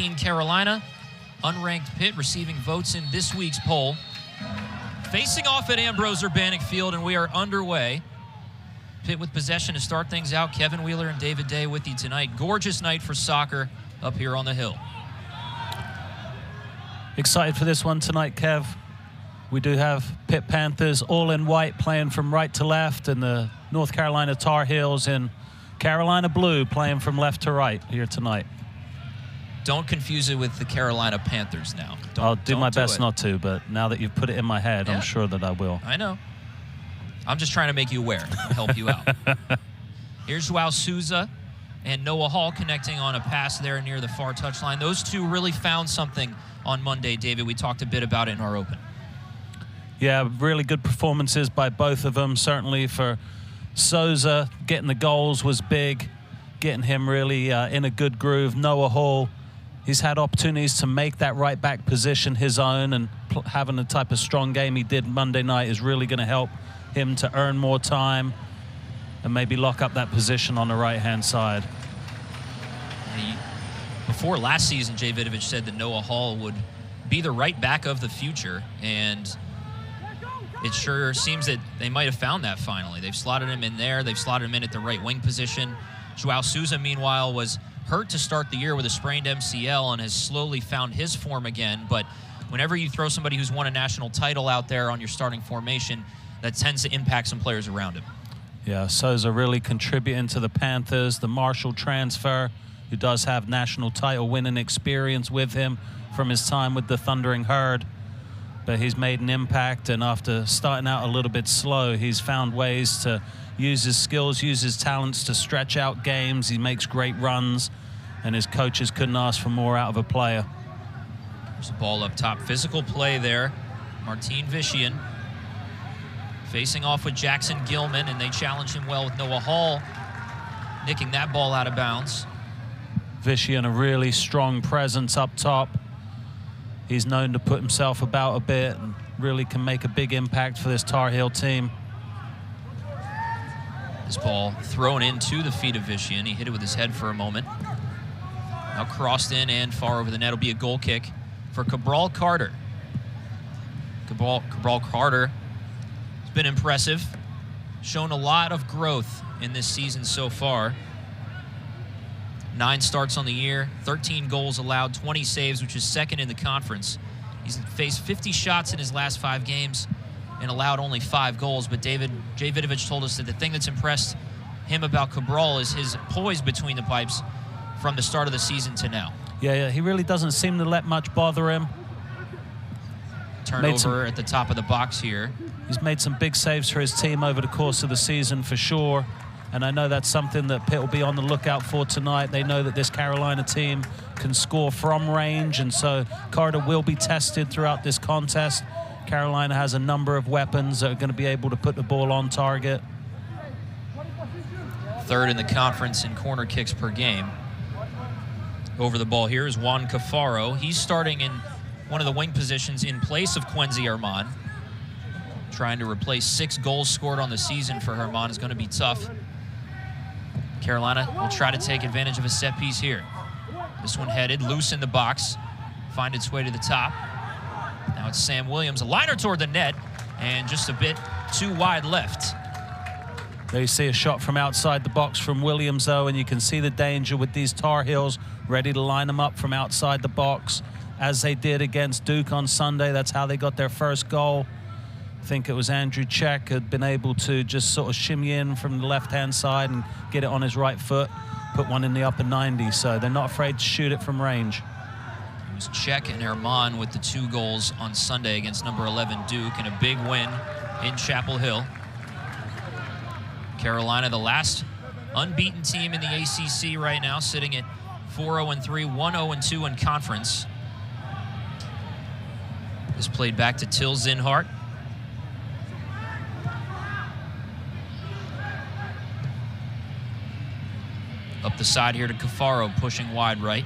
17 Carolina, unranked Pitt receiving votes in this week's poll. Facing off at Ambrose Urbanic Field, and we are underway. Pitt with possession to start things out. Kevin Wheeler and David Day with you tonight. Gorgeous night for soccer up here on the hill. Excited for this one tonight, Kev. We do have Pitt Panthers all in white playing from right to left, and the North Carolina Tar Heels in Carolina blue playing from left to right here tonight. Don't confuse it with the Carolina Panthers now. I'll do my best not to, but now that you've put it in my head, I'm sure that I will. I know. I'm just trying to make you aware, help you out. Here's Joao Souza and Noah Hall connecting on a pass there near the far touchline. Those two really found something on Monday, David. We talked a bit about it in our open. Yeah, really good performances by both of them. Certainly for Souza, getting the goals was big, getting him really in a good groove. Noah Hall, he's had opportunities to make that right back position his own, and having the type of strong game he did Monday night is really going to help him to earn more time and maybe lock up that position on the right-hand side. Before last season, Jay Vidovich said that Noah Hall would be the right back of the future, and it sure seems that they might have found that finally. They've slotted him in there. They've slotted him in at the right wing position. Joao Souza, meanwhile, was hurt to start the year with a sprained MCL and has slowly found his form again. But whenever you throw somebody who's won a national title out there on your starting formation, that tends to impact some players around him. Yeah, Souza really contributing to the Panthers. The Marshall transfer, who does have national title winning experience with him from his time with the Thundering Herd. But he's made an impact, and after starting out a little bit slow, he's found ways to use his skills, use his talents to stretch out games. He makes great runs, and his coaches couldn't ask for more out of a player. There's a ball up top. Physical play there. Martin Vishian facing off with Jackson Gilman, and they challenge him well with Noah Hall nicking that ball out of bounds. Vishian, a really strong presence up top. He's known to put himself about a bit and really can make a big impact for this Tar Heel team. This ball thrown into the feet of Vishian. He hit it with his head for a moment. Now crossed in and far over the net. It'll be a goal kick for Cabral Carter. Cabral Carter has been impressive, shown a lot of growth in this season so far. 9 starts on the year, 13 goals allowed, 20 saves, which is second in the conference. He's faced 50 shots in his last 5 games and allowed only 5 goals. But Jay Vidovich told us that the thing that's impressed him about Cabral is his poise between the pipes from the start of the season to now. Yeah, he really doesn't seem to let much bother him. Turnover at the top of the box here. He's made some big saves for his team over the course of the season for sure. And I know that's something that Pitt will be on the lookout for tonight. They know that this Carolina team can score from range, and so Carter will be tested throughout this contest. Carolina has a number of weapons that are going to be able to put the ball on target. 3rd in the conference in corner kicks per game. Over the ball here is Juan Cafaro. He's starting in one of the wing positions in place of Quincy Herman. Trying to replace 6 goals scored on the season for Herman is going to be tough. Carolina will try to take advantage of a set piece here. This one headed loose in the box, find its way to the top. Now it's Sam Williams, a liner toward the net, and just a bit too wide left. There you see a shot from outside the box from Williams, though, and you can see the danger with these Tar Heels, ready to line them up from outside the box, as they did against Duke on Sunday. That's how they got their first goal. I think it was Andrew Czech had been able to just sort of shimmy in from the left-hand side and get it on his right foot, put one in the upper 90, so they're not afraid to shoot it from range. It was Czech and Herman with the 2 goals on Sunday against number 11 Duke, and a big win in Chapel Hill. Carolina, the last unbeaten team in the ACC right now, sitting at 4-0-3, 1-0-2 in conference. This played back to Till Zinhart. Up the side here to Cafaro, pushing wide right.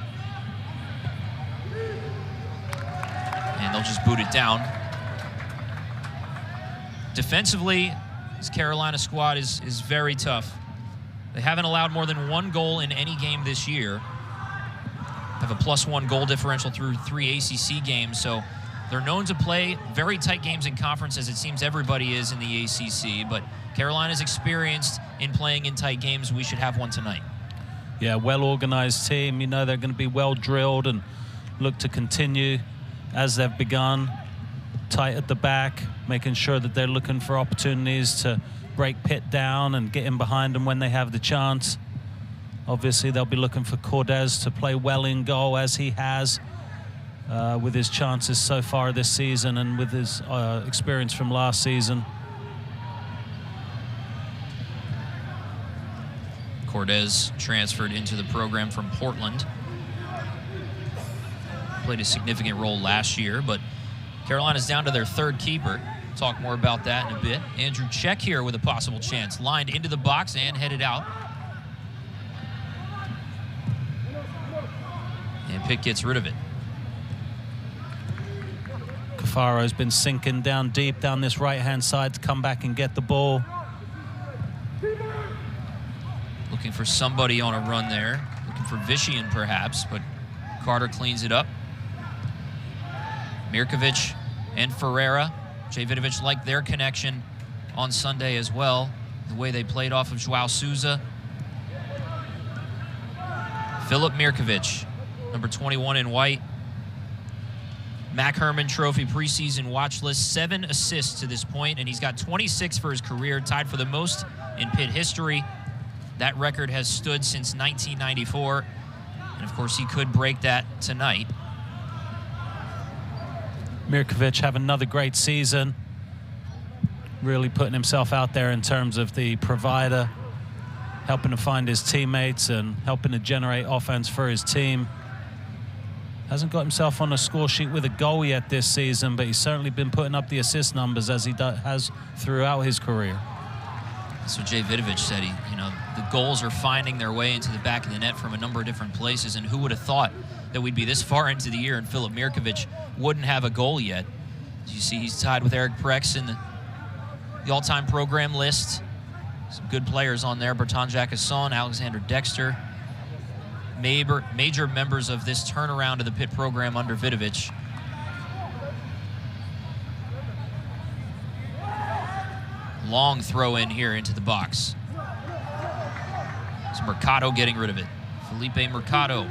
And they'll just boot it down. Defensively, this Carolina squad is very tough. They haven't allowed more than 1 goal in any game this year. Have have a +1 goal differential through 3 ACC games, so they're known to play very tight games in conference, as it seems everybody is in the ACC, but Carolina's experienced in playing in tight games. We should have one tonight. Yeah, well-organized team. You know they're going to be well-drilled and look to continue as they've begun, tight at the back, making sure that they're looking for opportunities to break Pitt down and get in behind them when they have the chance. Obviously, they'll be looking for Cordes to play well in goal, as he has with his chances so far this season and with his experience from last season. Cordes transferred into the program from Portland. Played a significant role last year, but Carolina's down to their third keeper. Talk more about that in a bit. Andrew Check here with a possible chance. Lined into the box and headed out. And Pitt gets rid of it. Cafaro's been sinking down deep down this right-hand side to come back and get the ball. Looking for somebody on a run there. Looking for Vishian perhaps, but Carter cleans it up. Mirkovic and Ferreira. Jay Vidovich liked their connection on Sunday as well, the way they played off of Joao Souza. Philip Mirkovic, number 21 in white. Mac Herman Trophy preseason watch list, 7 assists to this point, and he's got 26 for his career, tied for the most in Pitt history. That record has stood since 1994, and of course he could break that tonight. Mirkovic have another great season, really putting himself out there in terms of the provider, helping to find his teammates and helping to generate offense for his team. Hasn't got himself on a score sheet with a goal yet this season, but he's certainly been putting up the assist numbers as he has throughout his career. That's what Jay Vidovich said. The goals are finding their way into the back of the net from a number of different places, and who would have thought that we'd be this far into the year and Philip Mirkovic wouldn't have a goal yet. As you see, he's tied with Eric Prex in the all-time program list. Some good players on there. Bertrand Jacquesson, Alexander Dexter. Major members of this turnaround of the Pitt program under Vidovich. Long throw in here into the box. It's Mercado getting rid of it. Felipe Mercado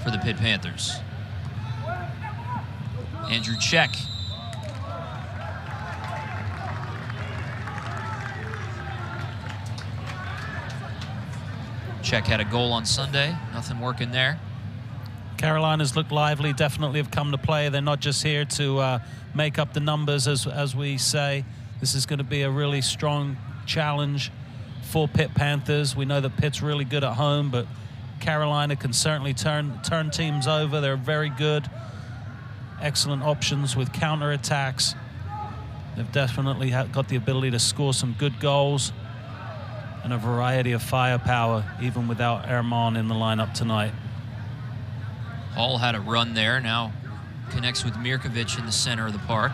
for the Pitt Panthers. Andrew Check. Check had a goal on Sunday. Nothing working there. Carolina's looked lively, definitely have come to play. They're not just here to make up the numbers, as we say. This is going to be a really strong challenge for Pitt Panthers. We know that Pitt's really good at home, but Carolina can certainly turn teams over. They're very good. Excellent options with counterattacks. They've definitely got the ability to score some good goals and a variety of firepower, even without Herman in the lineup tonight. Hall had a run there, now connects with Mirkovic in the center of the park.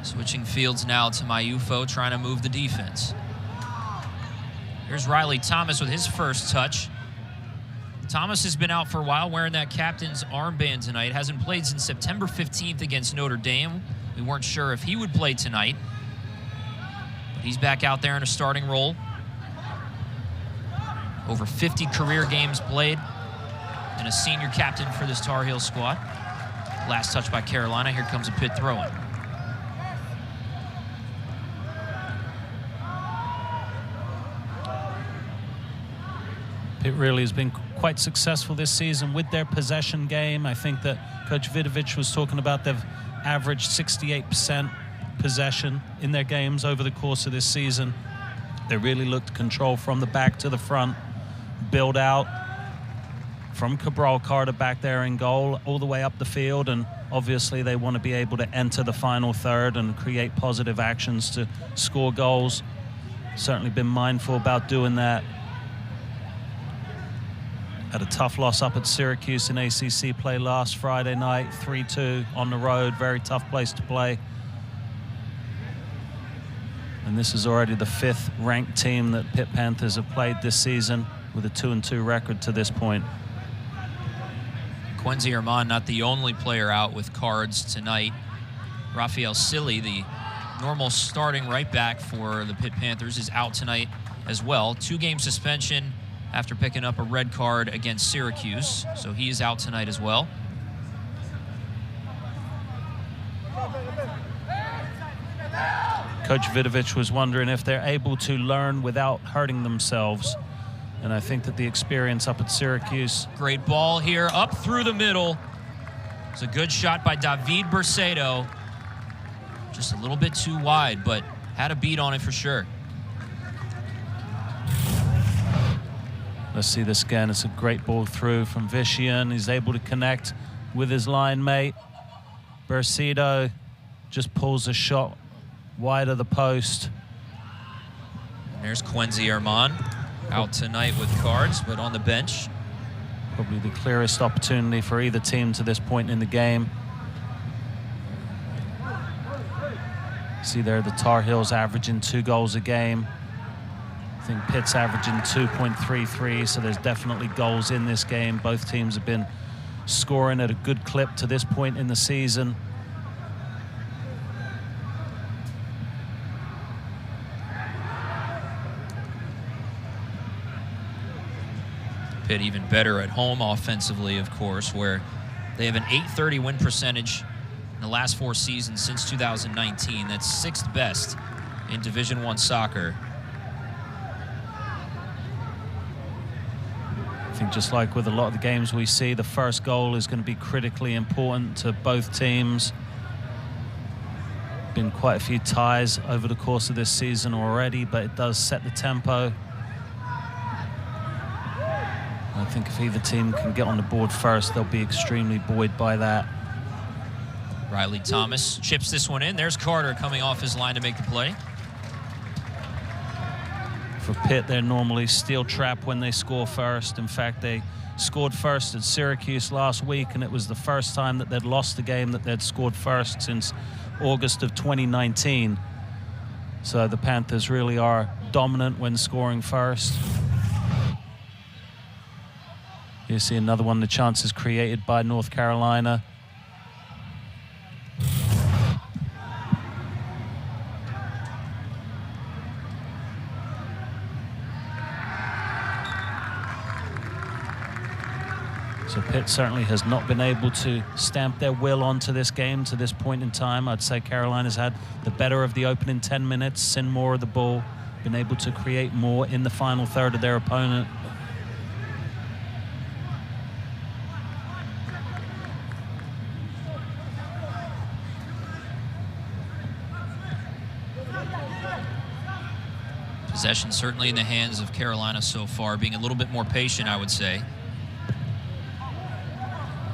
Switching fields now to Mayufo, trying to move the defense. Here's Riley Thomas with his first touch. Thomas has been out for a while wearing that captain's armband tonight. Hasn't played since September 15th against Notre Dame. We weren't sure if he would play tonight, but he's back out there in a starting role. Over 50 career games played and a senior captain for this Tar Heel squad. Last touch by Carolina. Here comes a Pitt throw-in. Pitt really has been quite successful this season with their possession game. I think that Coach Vidovich was talking about they've averaged 68% possession in their games over the course of this season. They really look to control from the back to the front, build out from Cabral Carter back there in goal all the way up the field, and obviously they want to be able to enter the final third and create positive actions to score goals. Certainly been mindful about doing that. Had a tough loss up at Syracuse in ACC play last Friday night, 3-2 on the road, very tough place to play. And this is already the 5th ranked team that Pitt Panthers have played this season with a 2-2 record to this point. Quincy Armand not the only player out with cards tonight. Rafael Silly, the normal starting right back for the Pitt Panthers, is out tonight as well. 2-game suspension after picking up a red card against Syracuse, so he is out tonight as well. Coach Vidovic was wondering if they're able to learn without hurting themselves. And I think that the experience up at Syracuse. Great ball here, up through the middle. It's a good shot by David Bercedo. Just a little bit too wide, but had a beat on it for sure. Let's see this again. It's a great ball through from Vician. He's able to connect with his line mate. Bercedo just pulls a shot wide of the post. And there's Quincy Armand, out tonight with cards, but on the bench. Probably the clearest opportunity for either team to this point in the game. See there, the Tar Heels averaging 2 goals a game. I think Pitt's averaging 2.33, so there's definitely goals in this game. Both teams have been scoring at a good clip to this point in the season. Pitt even better at home offensively, of course, where they have an .830 win percentage in the last 4 seasons since 2019. That's 6th best in Division I soccer. I think just like with a lot of the games we see, the first goal is going to be critically important to both teams. Been quite a few ties over the course of this season already, but it does set the tempo. I think if either team can get on the board first, they'll be extremely buoyed by that. Riley Thomas chips this one in. There's Carter coming off his line to make the play. For Pitt, they're normally steel trap when they score first. In fact, they scored first at Syracuse last week, and it was the first time that they'd lost the game that they'd scored first since August of 2019. So the Panthers really are dominant when scoring first. You see another one of the chances created by North Carolina. So Pitt certainly has not been able to stamp their will onto this game to this point in time. I'd say Carolina's had the better of the opening 10 minutes, seen more of the ball, been able to create more in the final third of their opponent. Possession certainly in the hands of Carolina so far, being a little bit more patient, I would say.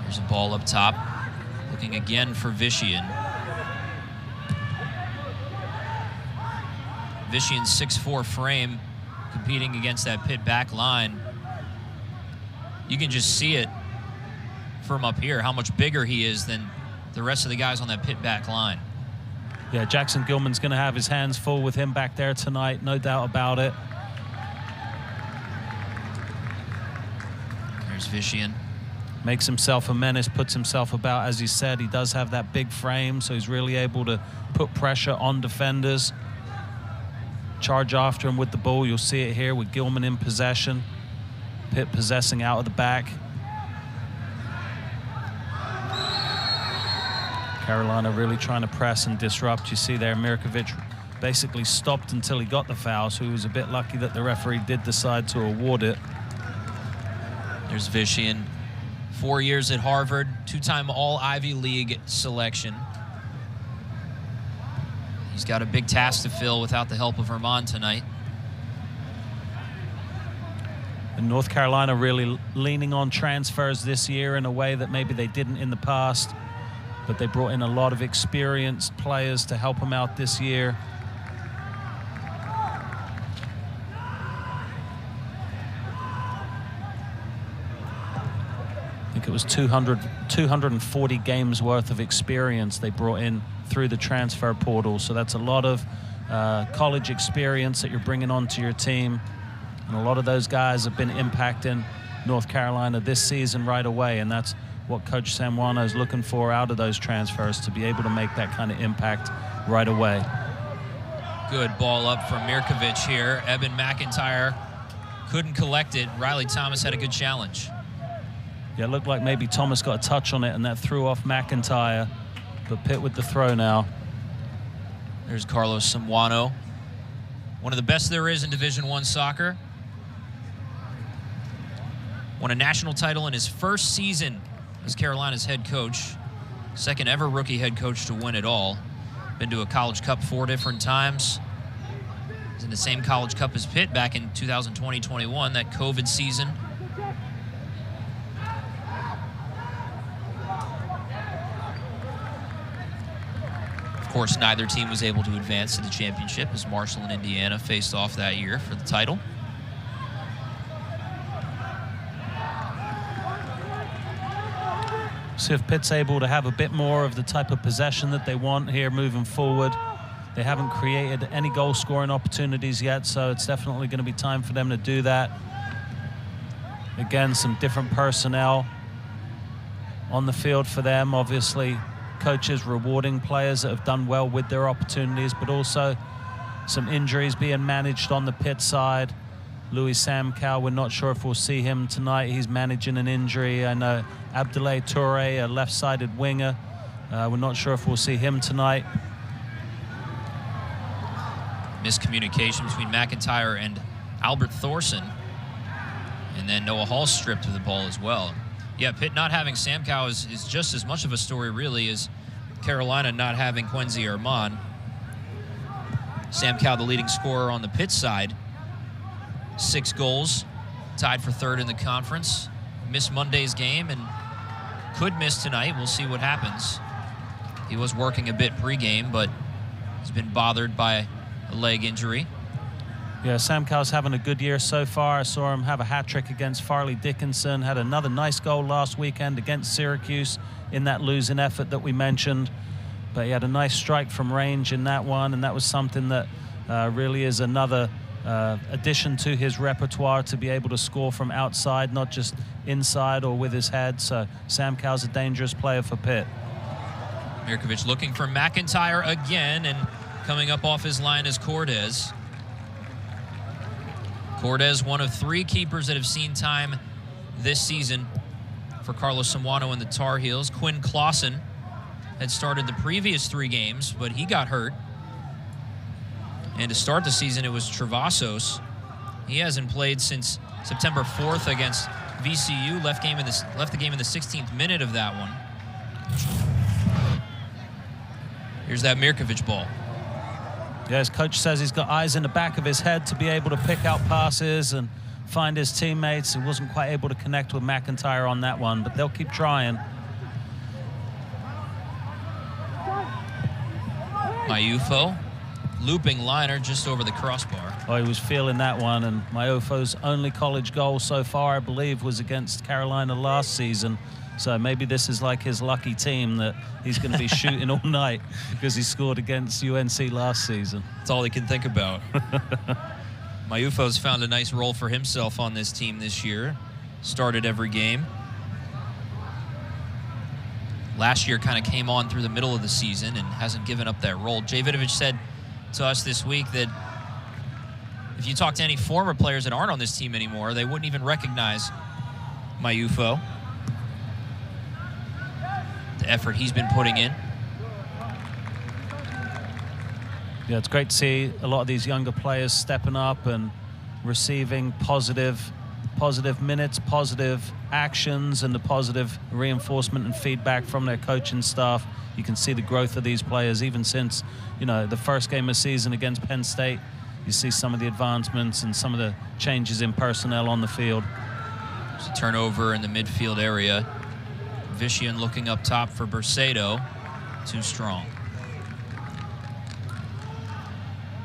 There's a ball up top, looking again for Vician. Vician's 6'4" frame competing against that Pitt back line. You can just see it from up here, how much bigger he is than the rest of the guys on that Pitt back line. Yeah, Jackson Gilman's going to have his hands full with him back there tonight, no doubt about it. There's Vician. Makes himself a menace, puts himself about, as you said, he does have that big frame, so he's really able to put pressure on defenders. Charge after him with the ball. You'll see it here with Gilman in possession. Pitt possessing out of the back. Carolina really trying to press and disrupt. You see there, Mirkovic basically stopped until he got the foul, so he was a bit lucky that the referee did decide to award it. There's Vician. 4 years at Harvard, 2-time All-Ivy League selection. He's got a big task to fill without the help of Armand tonight. And North Carolina really leaning on transfers this year in a way that maybe they didn't in the past. But they brought in a lot of experienced players to help them out this year. I think it was 240 games worth of experience they brought in through the transfer portal. So that's a lot of college experience that you're bringing onto your team. And a lot of those guys have been impacting North Carolina this season right away. And that's what Coach Samuano is looking for out of those transfers, to be able to make that kind of impact right away. Good ball up from Mirkovic here. Eben McIntyre couldn't collect it. Riley Thomas had a good challenge. Yeah, it looked like maybe Thomas got a touch on it, and that threw off McIntyre. But Pitt with the throw now. There's Carlos Samuano, one of the best there is in Division I soccer. Won a national title in his first season as Carolina's head coach. Second ever rookie head coach to win it all. Been to a College Cup 4 different times. Was in the same College Cup as Pitt back in 2020-21, that COVID season. Of course, neither team was able to advance to the championship as Marshall and Indiana faced off that year for the title. See if Pitt's able to have a bit more of the type of possession that they want here moving forward. They haven't created any goal-scoring opportunities yet, so it's definitely going to be time for them to do that. Again, some different personnel on the field for them. Obviously, coaches rewarding players that have done well with their opportunities, but also some injuries being managed on the Pitt side. Louis Samkow, we're not sure if we'll see him tonight. He's managing an injury. I know Abdoulaye Touré, a left-sided winger. We're not sure if we'll see him tonight. Miscommunication between McIntyre and Albert Thorson. And then Noah Hall stripped of the ball as well. Yeah, Pitt not having Samkow is just as much of a story, really, as Carolina not having Quincy Armand. Samkow, the leading scorer on the Pitt side. 6 goals, tied for 3rd in the conference. Missed Monday's game and could miss tonight. We'll see what happens. He was working a bit pregame, but he's been bothered by a leg injury. Yeah, Samkow's having a good year so far. I saw him have a hat-trick against Farley Dickinson, had another nice goal last weekend against Syracuse in that losing effort that we mentioned. But he had a nice strike from range in that one, and that was something that really is another addition to his repertoire, to be able to score from outside, not just inside or with his head. So Samkow's a dangerous player for Pitt. Mirkovic looking for McIntyre again, and coming up off his line is Cordes. Cordes, one of 3 keepers that have seen time this season for Carlos Samuano and the Tar Heels. Quinn Clausen had started the previous 3 games, but he got hurt. And to start the season, it was Travasos. He hasn't played since September 4th against VCU. Left the game in the 16th minute of that one. Here's that Mirkovic ball. Yeah, his coach says he's got eyes in the back of his head to be able to pick out passes and find his teammates. He wasn't quite able to connect with McIntyre on that one, but they'll keep trying. Mayufo, looping liner just over the crossbar. Oh, he was feeling that one, and Mayofo's only college goal so far, I believe, was against Carolina last season. So maybe this is like his lucky team that he's going to be shooting all night because he scored against UNC last season. That's all he can think about. Mayufo's found a nice role for himself on this team this year. Started every game. Last year kind of came on through the middle of the season and hasn't given up that role. Jay Vidovich said to us this week that if you talk to any former players that aren't on this team anymore, they wouldn't even recognize Mayufo. The effort he's been putting in. Yeah, it's great to see a lot of these younger players stepping up and receiving positive minutes, positive actions, and the positive reinforcement and feedback from their coaching staff. You can see the growth of these players even since, you know, the first game of the season against Penn State. You see some of the advancements and some of the changes in personnel on the field. There's a turnover in the midfield area. Vishian looking up top for Bercedo. Too strong.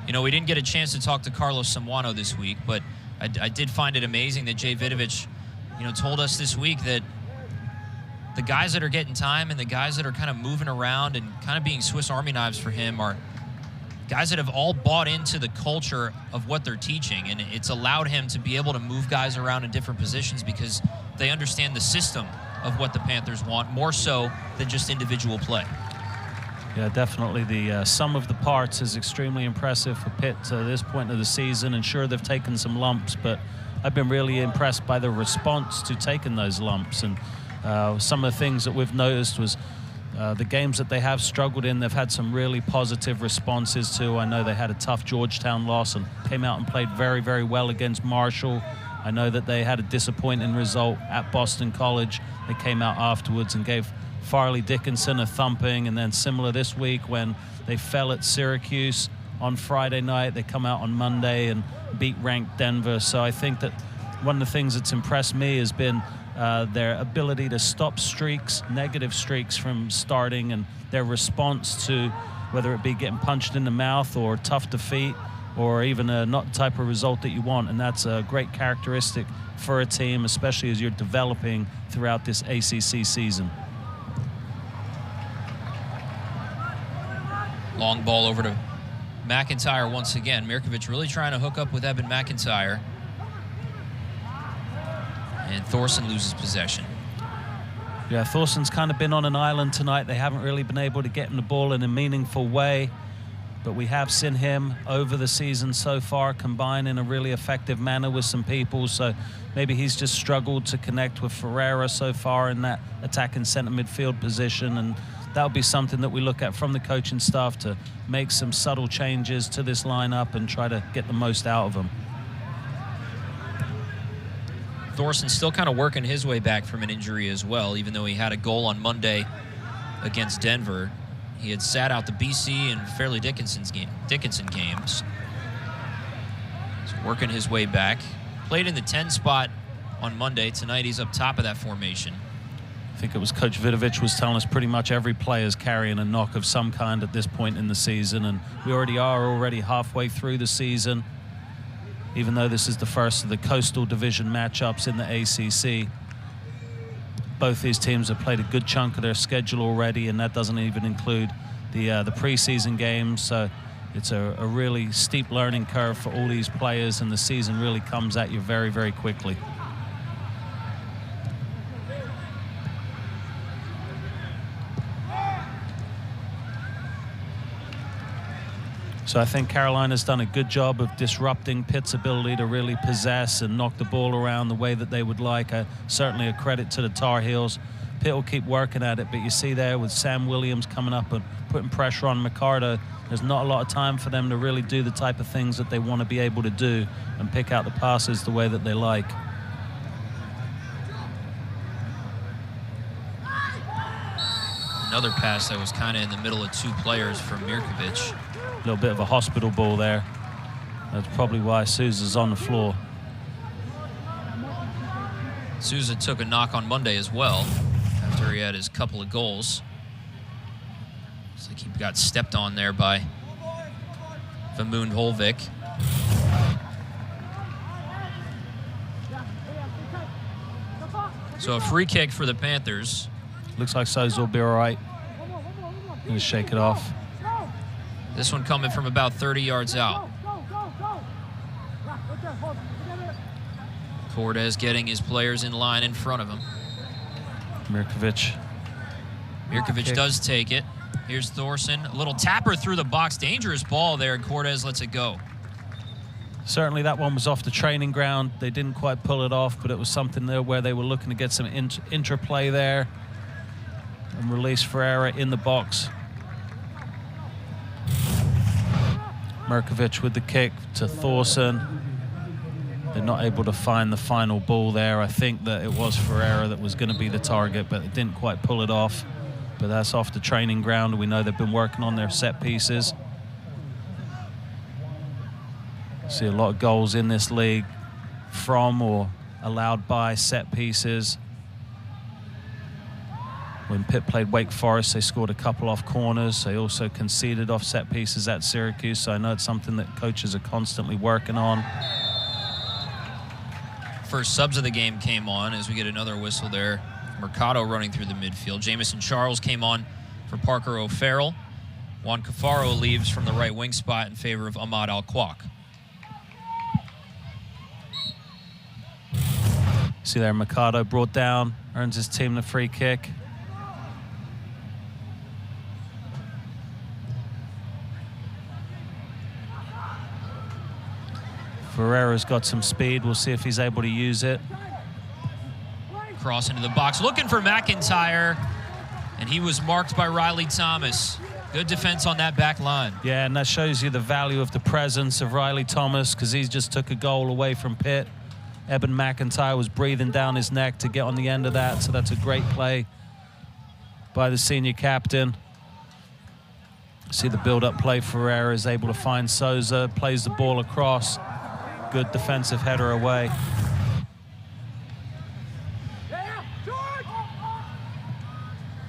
You know, we didn't get a chance to talk to Carlos Samuano this week, but I did find it amazing that Jay Vidovich, you know, told us this week that the guys that are getting time and the guys that are kind of moving around and kind of being Swiss Army knives for him are guys that have all bought into the culture of what they're teaching, and it's allowed him to be able to move guys around in different positions because they understand the system of what the Panthers want, more so than just individual play. Yeah, definitely. The sum of the parts is extremely impressive for Pitt to this point of the season, and sure, they've taken some lumps, but I've been really impressed by the response to taking those lumps. And some of the things that we've noticed was the games that they have struggled in, they've had some really positive responses to. I know they had a tough Georgetown loss and came out and played very, very well against Marshall. I know that they had a disappointing result at Boston College. They came out afterwards and gave Farley Dickinson a thumping, and then similar this week when they fell at Syracuse on Friday night, they come out on Monday and beat ranked Denver. So I think that one of the things that's impressed me has been their ability to stop streaks, negative streaks from starting, and their response to whether it be getting punched in the mouth or tough defeat or even not the type of result that you want. And that's a great characteristic for a team, especially as you're developing throughout this ACC season. Long ball over to McIntyre once again. Mirkovic really trying to hook up with Eben McIntyre. And Thorson loses possession. Yeah, Thorson's kind of been on an island tonight. They haven't really been able to get him the ball in a meaningful way. But we have seen him over the season so far combine in a really effective manner with some people. So maybe he's just struggled to connect with Ferreira so far in that attacking center midfield position. And that'll be something that we look at from the coaching staff to make some subtle changes to this lineup and try to get the most out of them. Thorson still kind of working his way back from an injury as well, even though he had a goal on Monday against Denver. He had sat out the BC and Fairleigh Dickinson games. He's working his way back. Played in the 10 spot on Monday. Tonight he's up top of that formation. I think it was Coach Vidovic was telling us pretty much every player is carrying a knock of some kind at this point in the season, and we already halfway through the season. Even though this is the first of the Coastal Division matchups in the ACC, both these teams have played a good chunk of their schedule already, and that doesn't even include the preseason games. So it's a really steep learning curve for all these players, and the season really comes at you very, very quickly. So I think Carolina's done a good job of disrupting Pitt's ability to really possess and knock the ball around the way that they would like. Certainly a credit to the Tar Heels. Pitt will keep working at it, but you see there with Sam Williams coming up and putting pressure on McCarter, there's not a lot of time for them to really do the type of things that they want to be able to do and pick out the passes the way that they like. Another pass that was kind of in the middle of two players from Mirkovic. A little bit of a hospital ball there. That's probably why Sousa's on the floor. Sousa took a knock on Monday as well after he had his couple of goals. Looks like he got stepped on there by Vemund Holvik. So a free kick for the Panthers. Looks like Sousa will be all right. Gonna shake it off. This one coming from about 30 yards out. Cortez getting his players in line in front of him. Mirkovic does take it. Here's Thorson. A little tapper through the box. Dangerous ball there, and Cortez lets it go. Certainly that one was off the training ground. They didn't quite pull it off, but it was something there where they were looking to get some interplay there and release Ferreira in the box. Mirkovic with the kick to Thorson. They're not able to find the final ball there. I think that it was Ferreira that was going to be the target, but it didn't quite pull it off. But that's off the training ground. We know they've been working on their set pieces. See a lot of goals in this league from or allowed by set pieces. When Pitt played Wake Forest, they scored a couple off corners. They also conceded off set pieces at Syracuse, so I know it's something that coaches are constantly working on. First subs of the game came on as we get another whistle there. Mercado running through the midfield. Jamison Charles came on for Parker O'Farrell. Juan Cafaro leaves from the right wing spot in favor of Ahmad Al-Kwak. See there, Mercado brought down Earns his team the free kick. Ferreira's got some speed. We'll see if he's able to use it. Cross into the box, looking for McIntyre, and he was marked by Riley Thomas. Good defense on that back line. Yeah, and that shows you the value of the presence of Riley Thomas, because he just took a goal away from Pitt. Eben McIntyre was breathing down his neck to get on the end of that, so that's a great play by the senior captain. See the build-up play. Ferreira is able to find Souza, plays the ball across. Good defensive header away.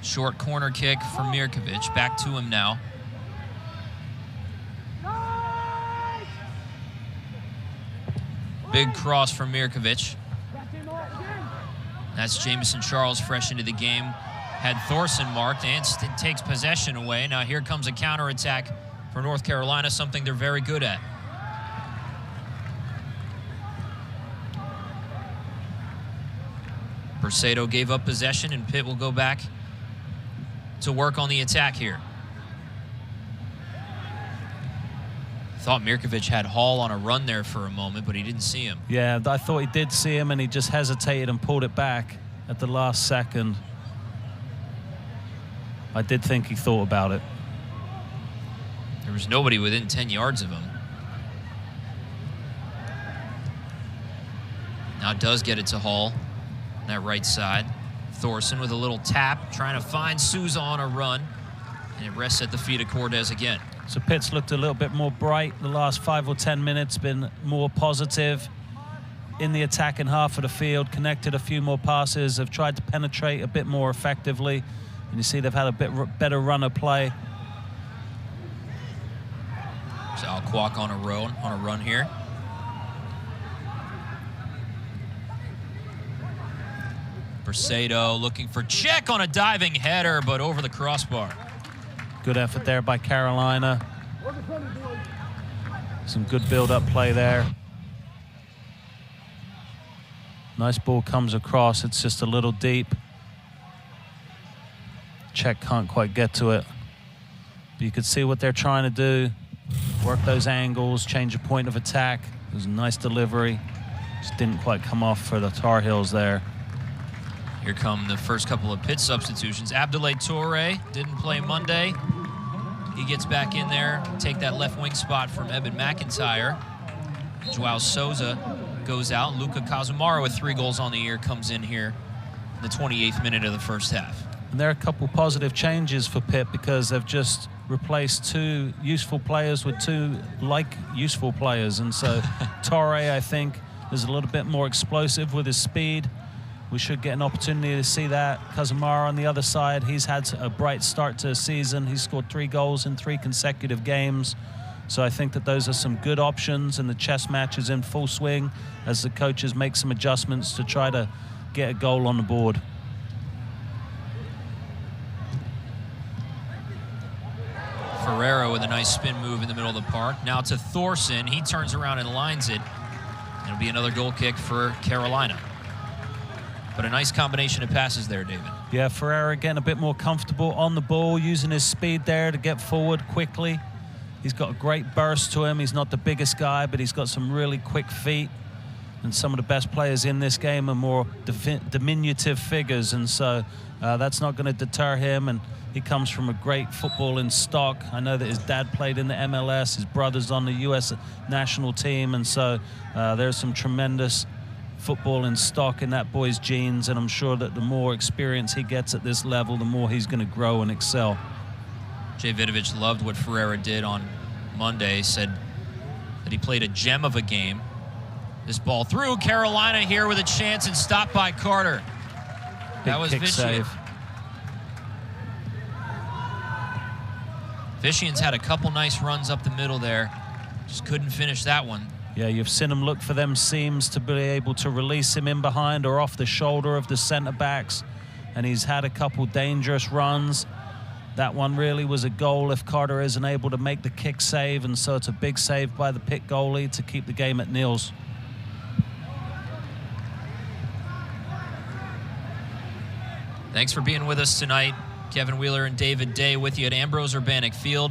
Short corner kick for Mirkovic. Back to him now. Big cross from Mirkovic. That's Jamison Charles fresh into the game. Had Thorson marked and takes possession away. Now here comes a counterattack for North Carolina, something they're very good at. Percedo gave up possession, and Pitt will go back to work on the attack here. Thought Mirkovic had Hall on a run there for a moment, but he didn't see him. Yeah, I thought he did see him, and he just hesitated and pulled it back at the last second. I did think he thought about it. There was nobody within 10 yards of him. Now does get it to Hall. That right side. Thorson with a little tap, trying to find Souza on a run, and it rests at the feet of Cordes again. So Pitt's looked a little bit more bright the last 5 or 10 minutes, been more positive in the attacking half of the field, connected a few more passes, have tried to penetrate a bit more effectively, and you see they've had a bit better run of play. So Alquak on a run here. Percedo looking for check on a diving header, but over the crossbar. Good effort there by Carolina. Some good build-up play there. Nice ball comes across. It's just a little deep. Czech can't quite get to it. But you could see what they're trying to do. Work those angles, change a point of attack. It was a nice delivery. Just didn't quite come off for the Tar Heels there. Here come the first couple of Pitt substitutions. Abdoulaye Touré didn't play Monday. He gets back in there, take that left wing spot from Eben McIntyre. Joao Souza goes out. Luka Kazumara with 3 goals on the year comes in here in the 28th minute of the first half. And there are a couple positive changes for Pitt, because they've just replaced 2 useful players with 2 useful players. And so Touré, I think, is a little bit more explosive with his speed. We should get an opportunity to see that. Kazumara on the other side, he's had a bright start to the season. He's scored 3 goals in 3 consecutive games. So I think that those are some good options, and the chess match is in full swing as the coaches make some adjustments to try to get a goal on the board. Ferreira with a nice spin move in the middle of the park. Now to Thorson. He turns around and lines it. It'll be another goal kick for Carolina. But a nice combination of passes there, David. Yeah, Ferreira getting a bit more comfortable on the ball, using his speed there to get forward quickly. He's got a great burst to him. He's not the biggest guy, but he's got some really quick feet. And some of the best players in this game are more diminutive figures, and so that's not going to deter him. And he comes from a great footballing stock. I know that his dad played in the MLS, his brother's on the U.S. national team, and so there's some tremendous football in stock in that boy's genes, and I'm sure that the more experience he gets at this level, the more he's going to grow and excel. Jay Vidovic loved what Ferreira did on Monday, said that he played a gem of a game. This ball through, Carolina here with a chance and stopped by Carter. That was Vician. Vician's had a couple nice runs up the middle there. Just couldn't finish that one. Yeah, you've seen him look for them seams to be able to release him in behind or off the shoulder of the centre-backs. And he's had a couple dangerous runs. That one really was a goal if Carter isn't able to make the kick save, and so it's a big save by the Pitt goalie to keep the game at nils. Thanks for being with us tonight. Kevin Wheeler and David Day with you at Ambrose Urbanic Field.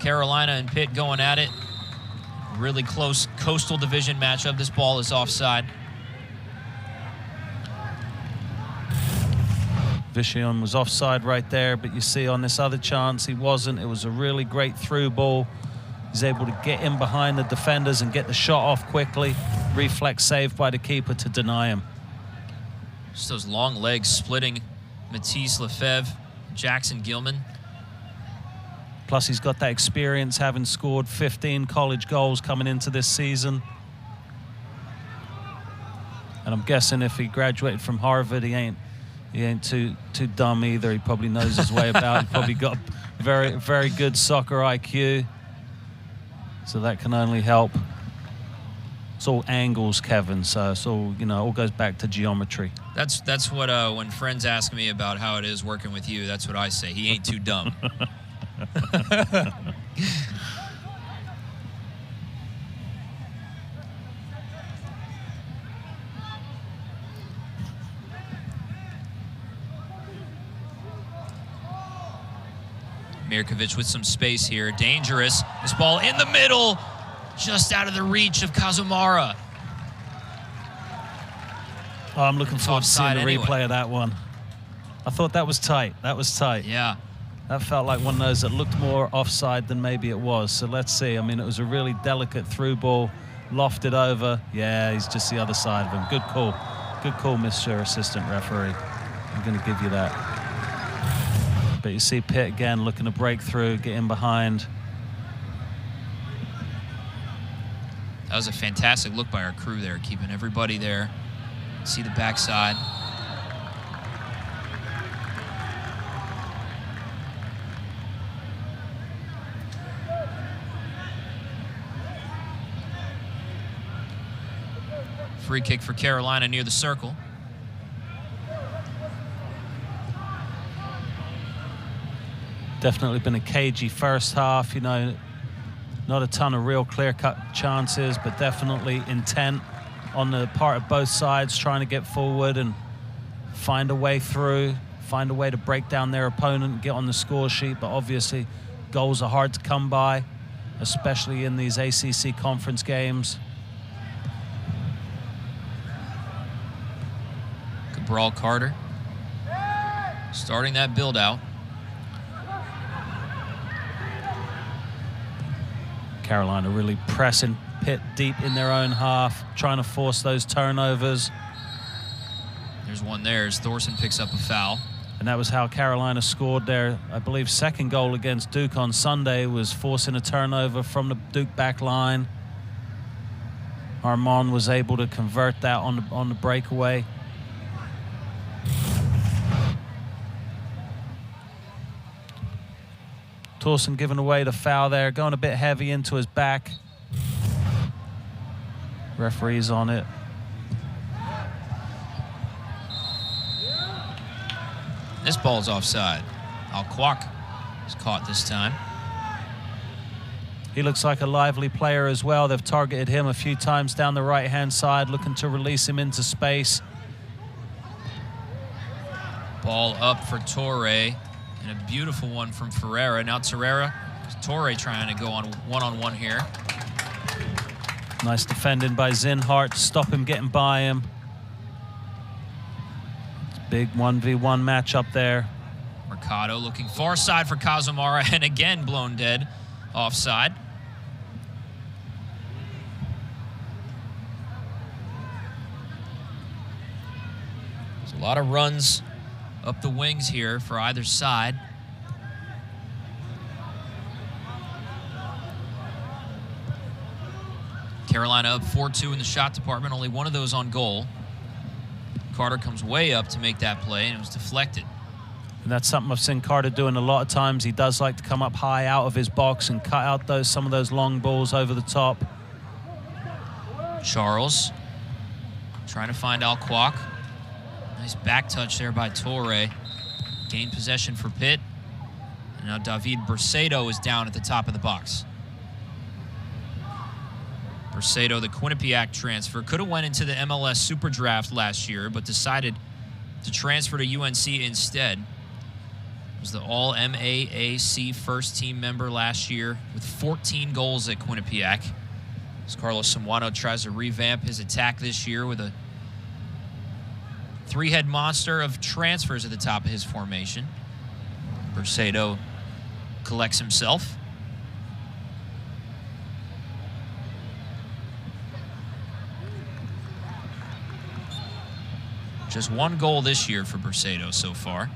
Carolina and Pitt going at it. Really close Coastal Division matchup. This ball is offside. Vicion was offside right there, but you see on this other chance he wasn't. It was a really great through ball. He's able to get in behind the defenders and get the shot off quickly. Reflex save by the keeper to deny him. Just those long legs splitting Matisse Lefebvre, Jackson Gilman. Plus he's got that experience, having scored 15 college goals coming into this season. And I'm guessing if he graduated from Harvard, he ain't too dumb either. He probably knows his way about. He probably got very, very good soccer IQ. So that can only help. It's all angles, Kevin. So it's all, you know, all goes back to geometry. That's what when friends ask me about how it is working with you, that's what I say. He ain't too dumb. Mirkovic with some space here. Dangerous. This ball in the middle, just out of the reach of Kazumara. Oh, I'm looking forward to seeing the anyway. replay of that one. I thought that was tight. That was tight. Yeah. That felt like one of those that looked more offside than maybe it was. So let's see. I mean, it was a really delicate through ball, lofted over. Yeah, he's just the other side of him. Good call. Good call, Mr. Assistant Referee. I'm going to give you that. But you see Pitt again looking to break through, get in behind. That was a fantastic look by our crew there, keeping everybody there. See the backside. Free kick for Carolina near the circle. Definitely been a cagey first half, you know, not a ton of real clear-cut chances, but definitely intent on the part of both sides, trying to get forward and find a way through, find a way to break down their opponent, get on the score sheet. But obviously, goals are hard to come by, especially in these ACC conference games. Cabral Carter starting that build-out. Carolina really pressing Pitt deep in their own half, trying to force those turnovers. There's one there as Thorson picks up a foul. And that was how Carolina scored their, I believe, second goal against Duke on Sunday, was forcing a turnover from the Duke back line. Armand was able to convert that on the breakaway. Thorson giving away the foul there, going a bit heavy into his back. Referee's on it. This ball's offside. Al-Kwak is caught this time. He looks like a lively player as well. They've targeted him a few times down the right-hand side, looking to release him into space. Ball up for Torre, and a beautiful one from Ferreira. Now Torre trying to go on one-on-one here. Nice defending by Zinhart to stop him getting by him. It's a big 1v1 matchup there. Mercado looking far side for Kazumara, and again blown dead. Offside. There's a lot of runs up the wings here for either side. Carolina up 4-2 in the shot department, only one of those on goal. Carter comes way up to make that play, and it was deflected. And that's something I've seen Carter doing a lot of times. He does like to come up high out of his box and cut out some of those long balls over the top. Charles trying to find Al-Kwak. Nice back touch there by Torre. Gained possession for Pitt. And now David Bercedo is down at the top of the box. Bercedo, the Quinnipiac transfer, could have went into the MLS Super Draft last year, but decided to transfer to UNC instead. Was the All-MAAC first-team member last year with 14 goals at Quinnipiac. As Carlos Samuano tries to revamp his attack this year with a three-head monster of transfers at the top of his formation. Burcedo collects himself. Just one goal this year for Burcedo so far.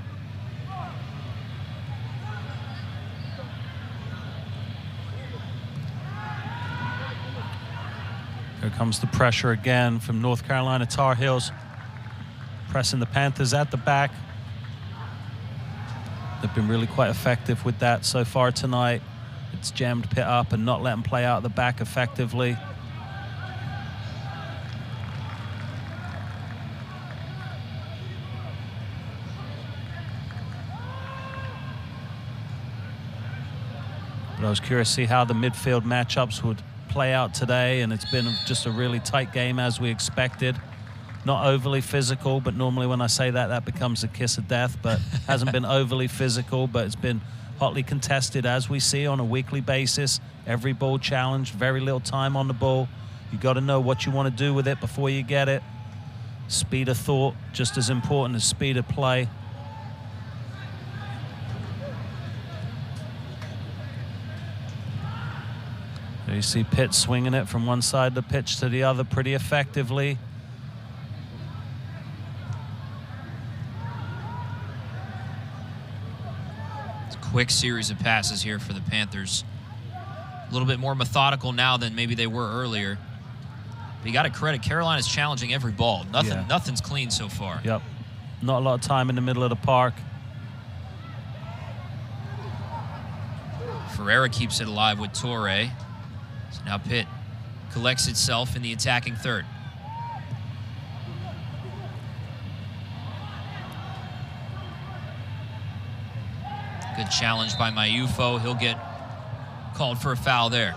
Here comes the pressure again from North Carolina Tar Heels, pressing the Panthers at the back. They've been really quite effective with that so far tonight. It's jammed Pitt up and not let them play out the back effectively. But I was curious to see how the midfield matchups would play out today, and it's been just a really tight game as we expected. Not overly physical, but normally when I say that, that becomes a kiss of death, but hasn't been overly physical, but it's been hotly contested as we see on a weekly basis. Every ball challenged, very little time on the ball. You got to know what you want to do with it before you get it. Speed of thought, just as important as speed of play. You see Pitt swinging it from one side of the pitch to the other pretty effectively. It's a quick series of passes here for the Panthers. A little bit more methodical now than maybe they were earlier. But you got to credit, Carolina's challenging every ball. Nothing's clean so far. Yep. Not a lot of time in the middle of the park. Ferreira keeps it alive with Torre. Now Pitt collects itself in the attacking third. Good challenge by Mayufo. He'll get called for a foul there.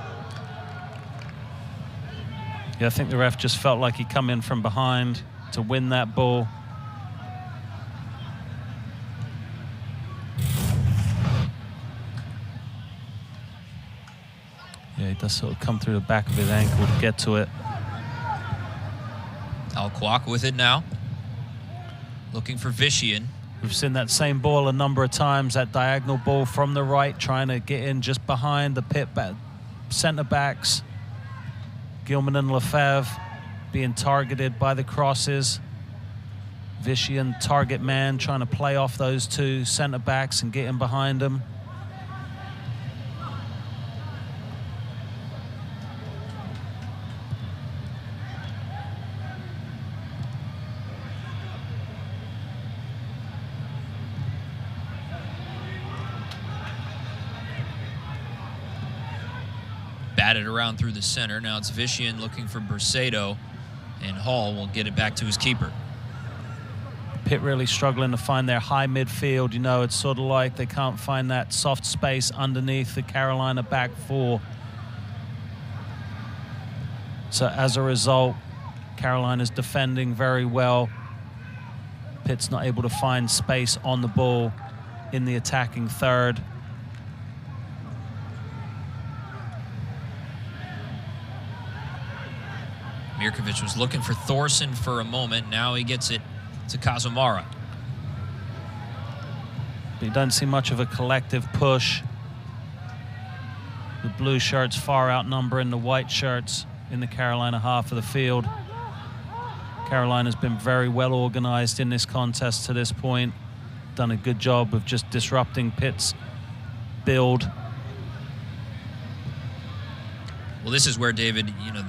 Yeah, I think the ref just felt like he come in from behind to win that ball. Yeah, he does sort of come through the back of his ankle to get to it. Alquak with it now. Looking for Vishian. We've seen that same ball a number of times, that diagonal ball from the right, trying to get in just behind the Pitt centre backs. Gilman and Lefebvre being targeted by the crosses. Vishian, target man, trying to play off those two centre backs and get in behind them. Batted around through the center. Now it's Vishian looking for Burcedo, and Hall will get it back to his keeper. Pitt really struggling to find their high midfield. You know, it's sort of like they can't find that soft space underneath the Carolina back four. So as a result, Carolina's defending very well. Pitt's not able to find space on the ball in the attacking third. Mirkovic was looking for Thorson for a moment. Now he gets it to Kazumara. You don't see much of a collective push. The blue shirts far outnumbering the white shirts in the Carolina half of the field. Carolina's been very well organized in this contest to this point. Done a good job of just disrupting Pitt's build. Well, this is where, David, you know,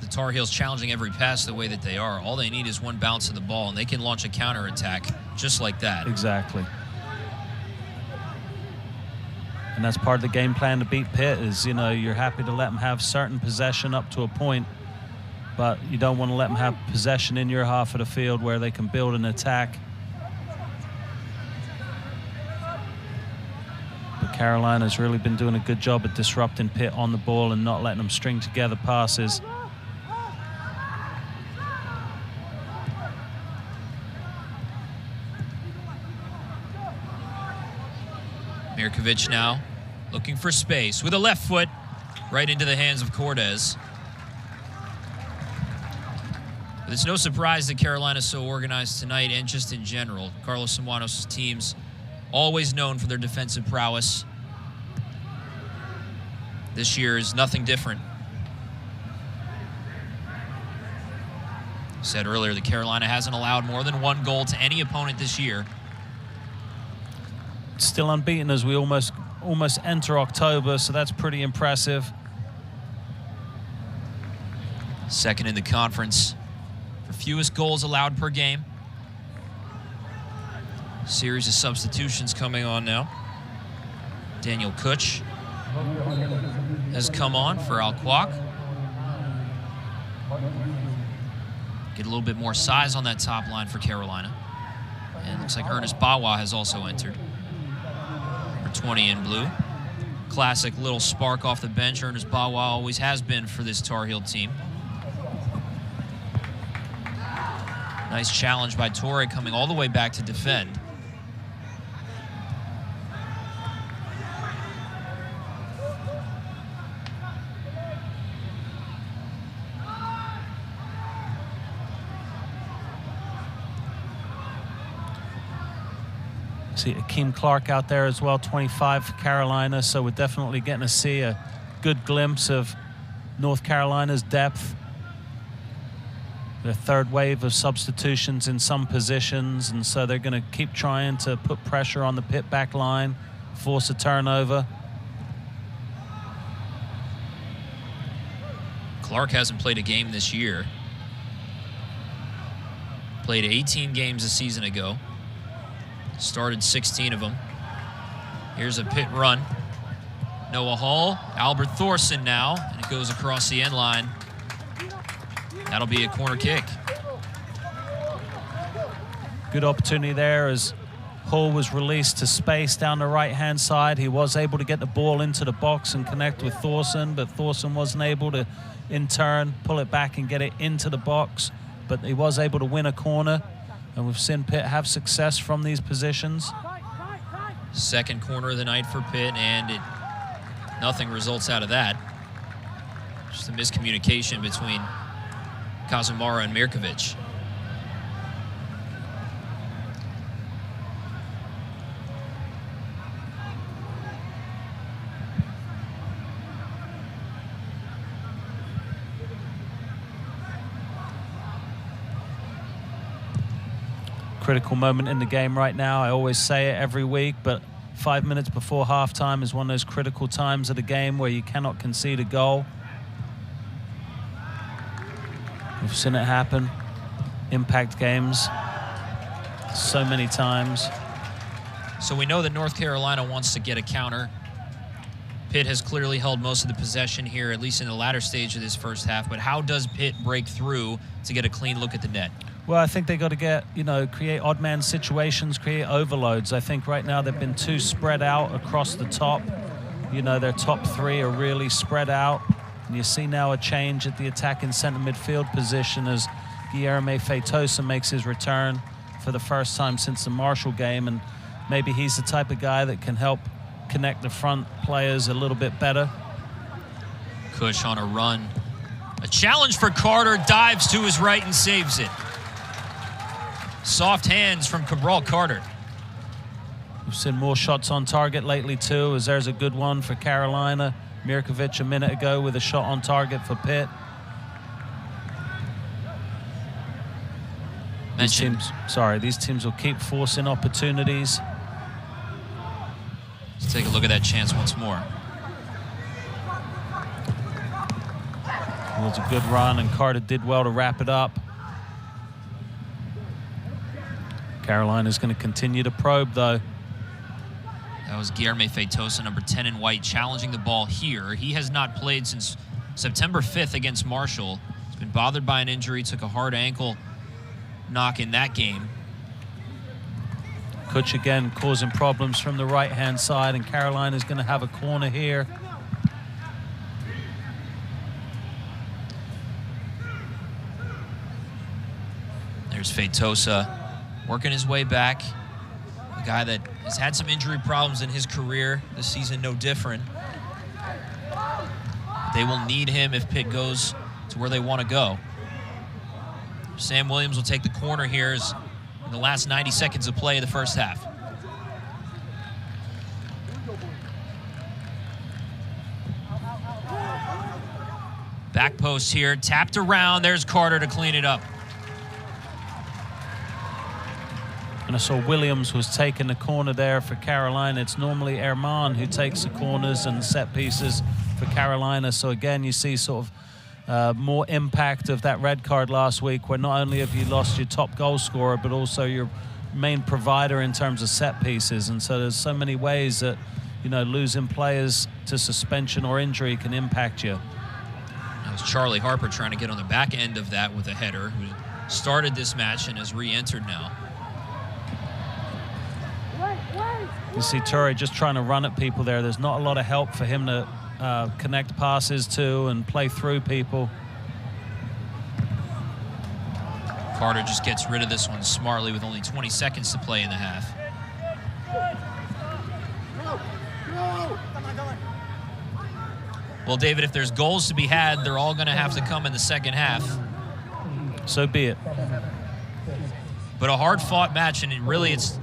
the Tar Heels challenging every pass the way that they are. All they need is one bounce of the ball, and they can launch a counterattack just like that. Exactly. And that's part of the game plan to beat Pitt is, you know, you're happy to let them have certain possession up to a point, but you don't want to let them have possession in your half of the field where they can build an attack. But Carolina's really been doing a good job at disrupting Pitt on the ball and not letting them string together passes. Mirkovic now looking for space with a left foot right into the hands of Cortez. But it's no surprise that Carolina's so organized tonight and just in general. Carlos Simonos' teams always known for their defensive prowess. This year is nothing different. Said earlier that Carolina hasn't allowed more than 1 goal to any opponent this year. Still unbeaten as we almost enter October, so that's pretty impressive. Second in the conference for fewest goals allowed per game. Series of substitutions coming on now. Daniel Kutch has come on for Alquak. Get a little bit more size on that top line for Carolina. And it looks like Ernest Bawa has also entered. Number 20 in blue. Classic little spark off the bench. Ernest Bawa always has been for this Tar Heel team. Nice challenge by Torre coming all the way back to defend. See Akeem Clark out there as well, 25 for Carolina, so we're definitely getting to see a good glimpse of North Carolina's depth. Their third wave of substitutions in some positions, and so they're going to keep trying to put pressure on the Pitt back line, force a turnover. Clark hasn't played a game this year. Played 18 games a season ago. Started 16 of them. Here's a Pitt run. Noah Hall, Albert Thorson now, and it goes across the end line. That'll be a corner kick. Good opportunity there as Hall was released to space down the right-hand side. He was able to get the ball into the box and connect with Thorson, but Thorson wasn't able to, in turn, pull it back and get it into the box. But he was able to win a corner. And we've seen Pitt have success from these positions. Second corner of the night for Pitt, and nothing results out of that. Just a miscommunication between Kazumara and Mirkovic. Critical moment in the game right now. I always say it every week, but 5 minutes before halftime is one of those critical times of the game where you cannot concede a goal. We've seen it happen. Impact games so many times. So we know that North Carolina wants to get a counter. Pitt has clearly held most of the possession here, at least in the latter stage of this first half, but how does Pitt break through to get a clean look at the net? Well, I think they got to get, create odd man situations, create overloads. I think right now they've been too spread out across the top. Their top three are really spread out. And you see now a change at the attacking center midfield position as Guilherme Feitosa makes his return for the first time since the Marshall game. And maybe he's the type of guy that can help connect the front players a little bit better. Kush on a run. A challenge for Carter, dives to his right and saves it. Soft hands from Cabral Carter. We've seen more shots on target lately too, as there's a good one for Carolina. Mirkovic a minute ago with a shot on target for Pitt. These teams will keep forcing opportunities. Let's take a look at that chance once more. It was a good run, and Carter did well to wrap it up. Carolina's going to continue to probe, though. That was Guilherme Feitosa, number 10 in white, challenging the ball here. He has not played since September 5th against Marshall. He's been bothered by an injury, took a hard ankle knock in that game. Kutch again causing problems from the right-hand side, and Carolina's going to have a corner here. There's Feitosa working his way back. A guy that has had some injury problems in his career. This season, no different. They will need him if Pitt goes to where they want to go. Sam Williams will take the corner here in the last 90 seconds of play of the first half. Back post here, tapped around. There's Carter to clean it up. And I saw Williams was taking the corner there for Carolina. It's normally Herman who takes the corners and set pieces for Carolina. So again, you see sort of more impact of that red card last week, where not only have you lost your top goal scorer, but also your main provider in terms of set pieces. And so there's so many ways that, you know, losing players to suspension or injury can impact you. That was Charlie Harper trying to get on the back end of that with a header, who started this match and has re-entered now. You see Toure just trying to run at people there. There's not a lot of help for him to connect passes to and play through people. Carter just gets rid of this one smartly with only 20 seconds to play in the half. Well, David, if there's goals to be had, they're all going to have to come in the second half. So be it. But a hard-fought match, and it's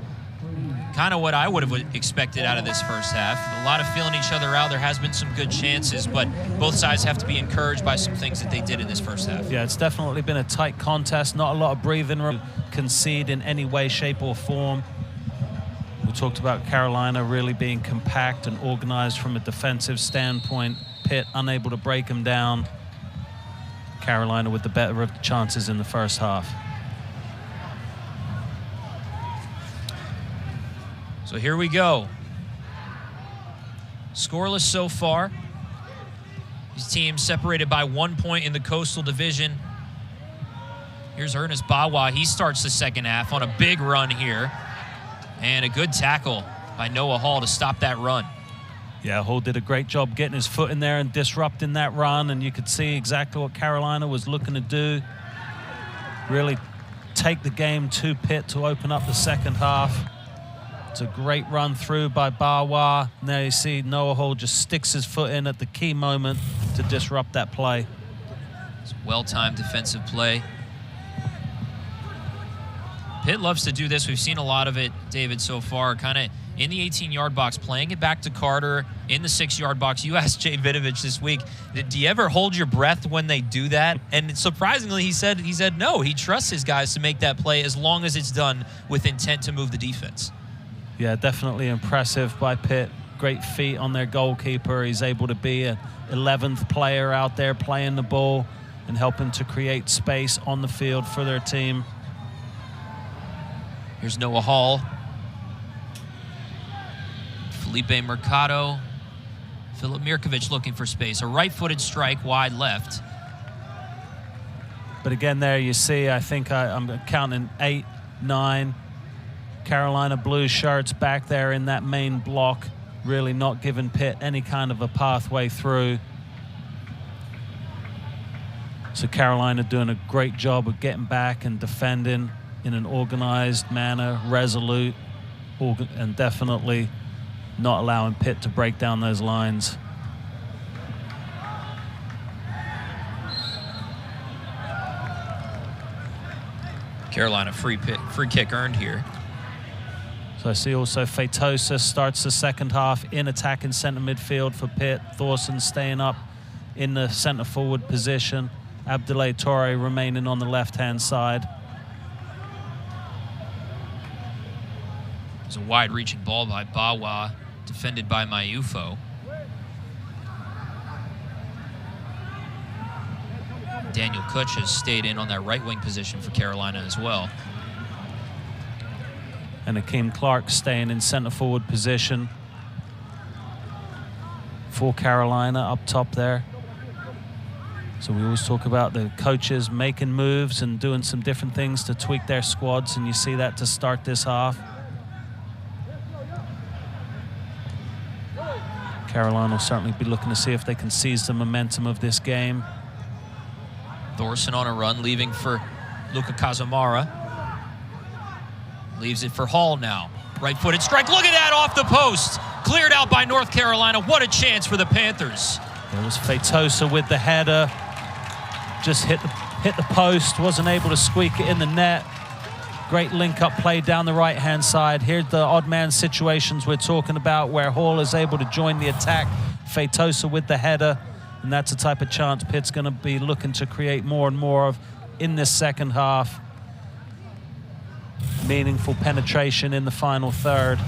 kind of what I would have expected out of this first half. A lot of feeling each other out. There has been some good chances, but both sides have to be encouraged by some things that they did in this first half. Yeah, it's definitely been a tight contest. Not a lot of breathing room, concede in any way, shape, or form. We talked about Carolina really being compact and organized from a defensive standpoint. Pitt unable to break them down. Carolina with the better of the chances in the first half. So here we go. Scoreless so far. These teams separated by 1 point in the Coastal Division. Here's Ernest Bawa. He starts the second half on a big run here. And a good tackle by Noah Hall to stop that run. Yeah, Hall did a great job getting his foot in there and disrupting that run, and you could see exactly what Carolina was looking to do. Really take the game to Pitt to open up the second half. It's a great run through by Bawa. Now you see Noah Hall just sticks his foot in at the key moment to disrupt that play. It's well-timed defensive play. Pitt loves to do this. We've seen a lot of it, David, so far, kind of in the 18-yard box, playing it back to Carter in the 6-yard box. You asked Jay Vinovich this week, do you ever hold your breath when they do that? And surprisingly, he said no. He trusts his guys to make that play as long as it's done with intent to move the defense. Yeah, definitely impressive by Pitt. Great feet on their goalkeeper. He's able to be an 11th player out there playing the ball and helping to create space on the field for their team. Here's Noah Hall. Felipe Mercado. Filip Mirkovic looking for space. A right-footed strike wide left. But again there you see, I think I'm counting 8, 9 Carolina blue shirts back there in that main block, really not giving Pitt any kind of a pathway through. So Carolina doing a great job of getting back and defending in an organized manner, resolute, and definitely not allowing Pitt to break down those lines. Carolina free kick earned here. So I see also Feitosa starts the second half in attacking center midfield for Pitt. Thorson staying up in the center forward position. Abdoulaye Toure remaining on the left-hand side. It's a wide-reaching ball by Bawa, defended by Mayufo. Daniel Kutch has stayed in on that right wing position for Carolina as well. And Akeem Clark staying in center forward position for Carolina up top there. So we always talk about the coaches making moves and doing some different things to tweak their squads, and you see that to start this half. Carolina will certainly be looking to see if they can seize the momentum of this game. Thorson on a run, leaving for Luka Kazamara. Leaves it for Hall now. Right-footed strike. Look at that off the post. Cleared out by North Carolina. What a chance for the Panthers. There was Feitosa with the header. Just hit the post. Wasn't able to squeak it in the net. Great link-up play down the right-hand side. Here's the odd man situations we're talking about where Hall is able to join the attack. Feitosa with the header. And that's the type of chance Pitt's going to be looking to create more and more of in this second half. Meaningful penetration in the final third.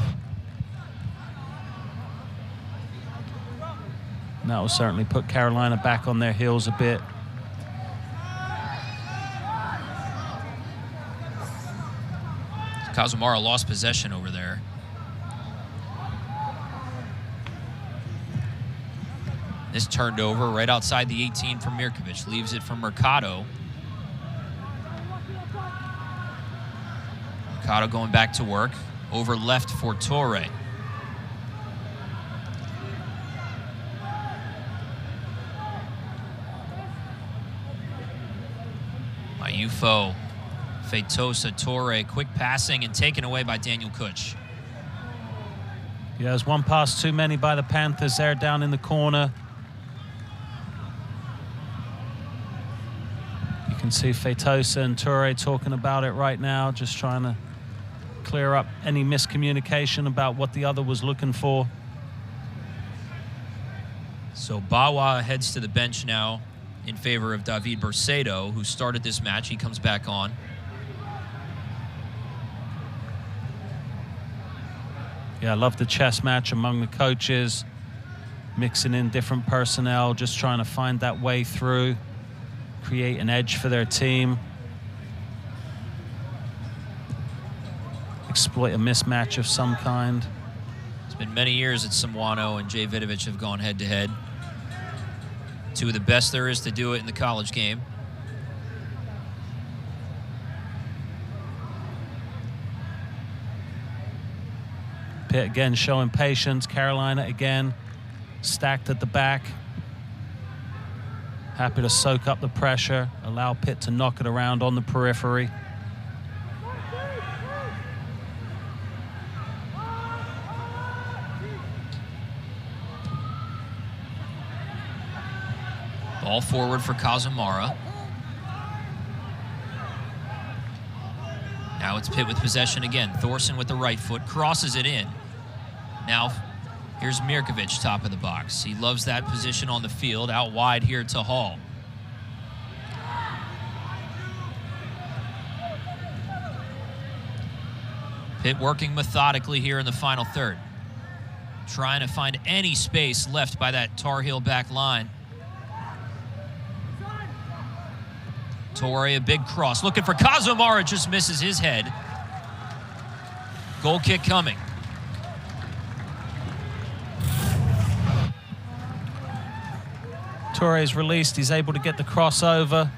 And that will certainly put Carolina back on their heels a bit. Kazumara lost possession over there. This turned over right outside the 18 from Mirkovic. Leaves it for Mercado. Mercado going back to work. Over left for Torre. Mayufo, Feitosa, Torre, quick passing and taken away by Daniel Kutch. Yeah, there's one pass too many by the Panthers there down in the corner. You can see Feitosa and Torre talking about it right now, just trying to clear up any miscommunication about what the other was looking for. So Bawa heads to the bench now in favor of David Bercedo, who started this match. He comes back on. Yeah, I love the chess match among the coaches, mixing in different personnel, just trying to find that way through, create an edge for their team, exploit a mismatch of some kind. It's been many years that Samuano and Jay Vidovic have gone head-to-head. Two of the best there is to do it in the college game. Pitt again showing patience. Carolina again stacked at the back. Happy to soak up the pressure, allow Pitt to knock it around on the periphery. Ball forward for Kazumara. Now it's Pitt with possession again. Thorson with the right foot, crosses it in. Now, here's Mirkovic, top of the box. He loves that position on the field, out wide here to Hall. Pitt working methodically here in the final third. Trying to find any space left by that Tar Heel back line. Torre, a big cross. Looking for Kazumara, just misses his head. Goal kick coming. Torre is released. He's able to get the crossover.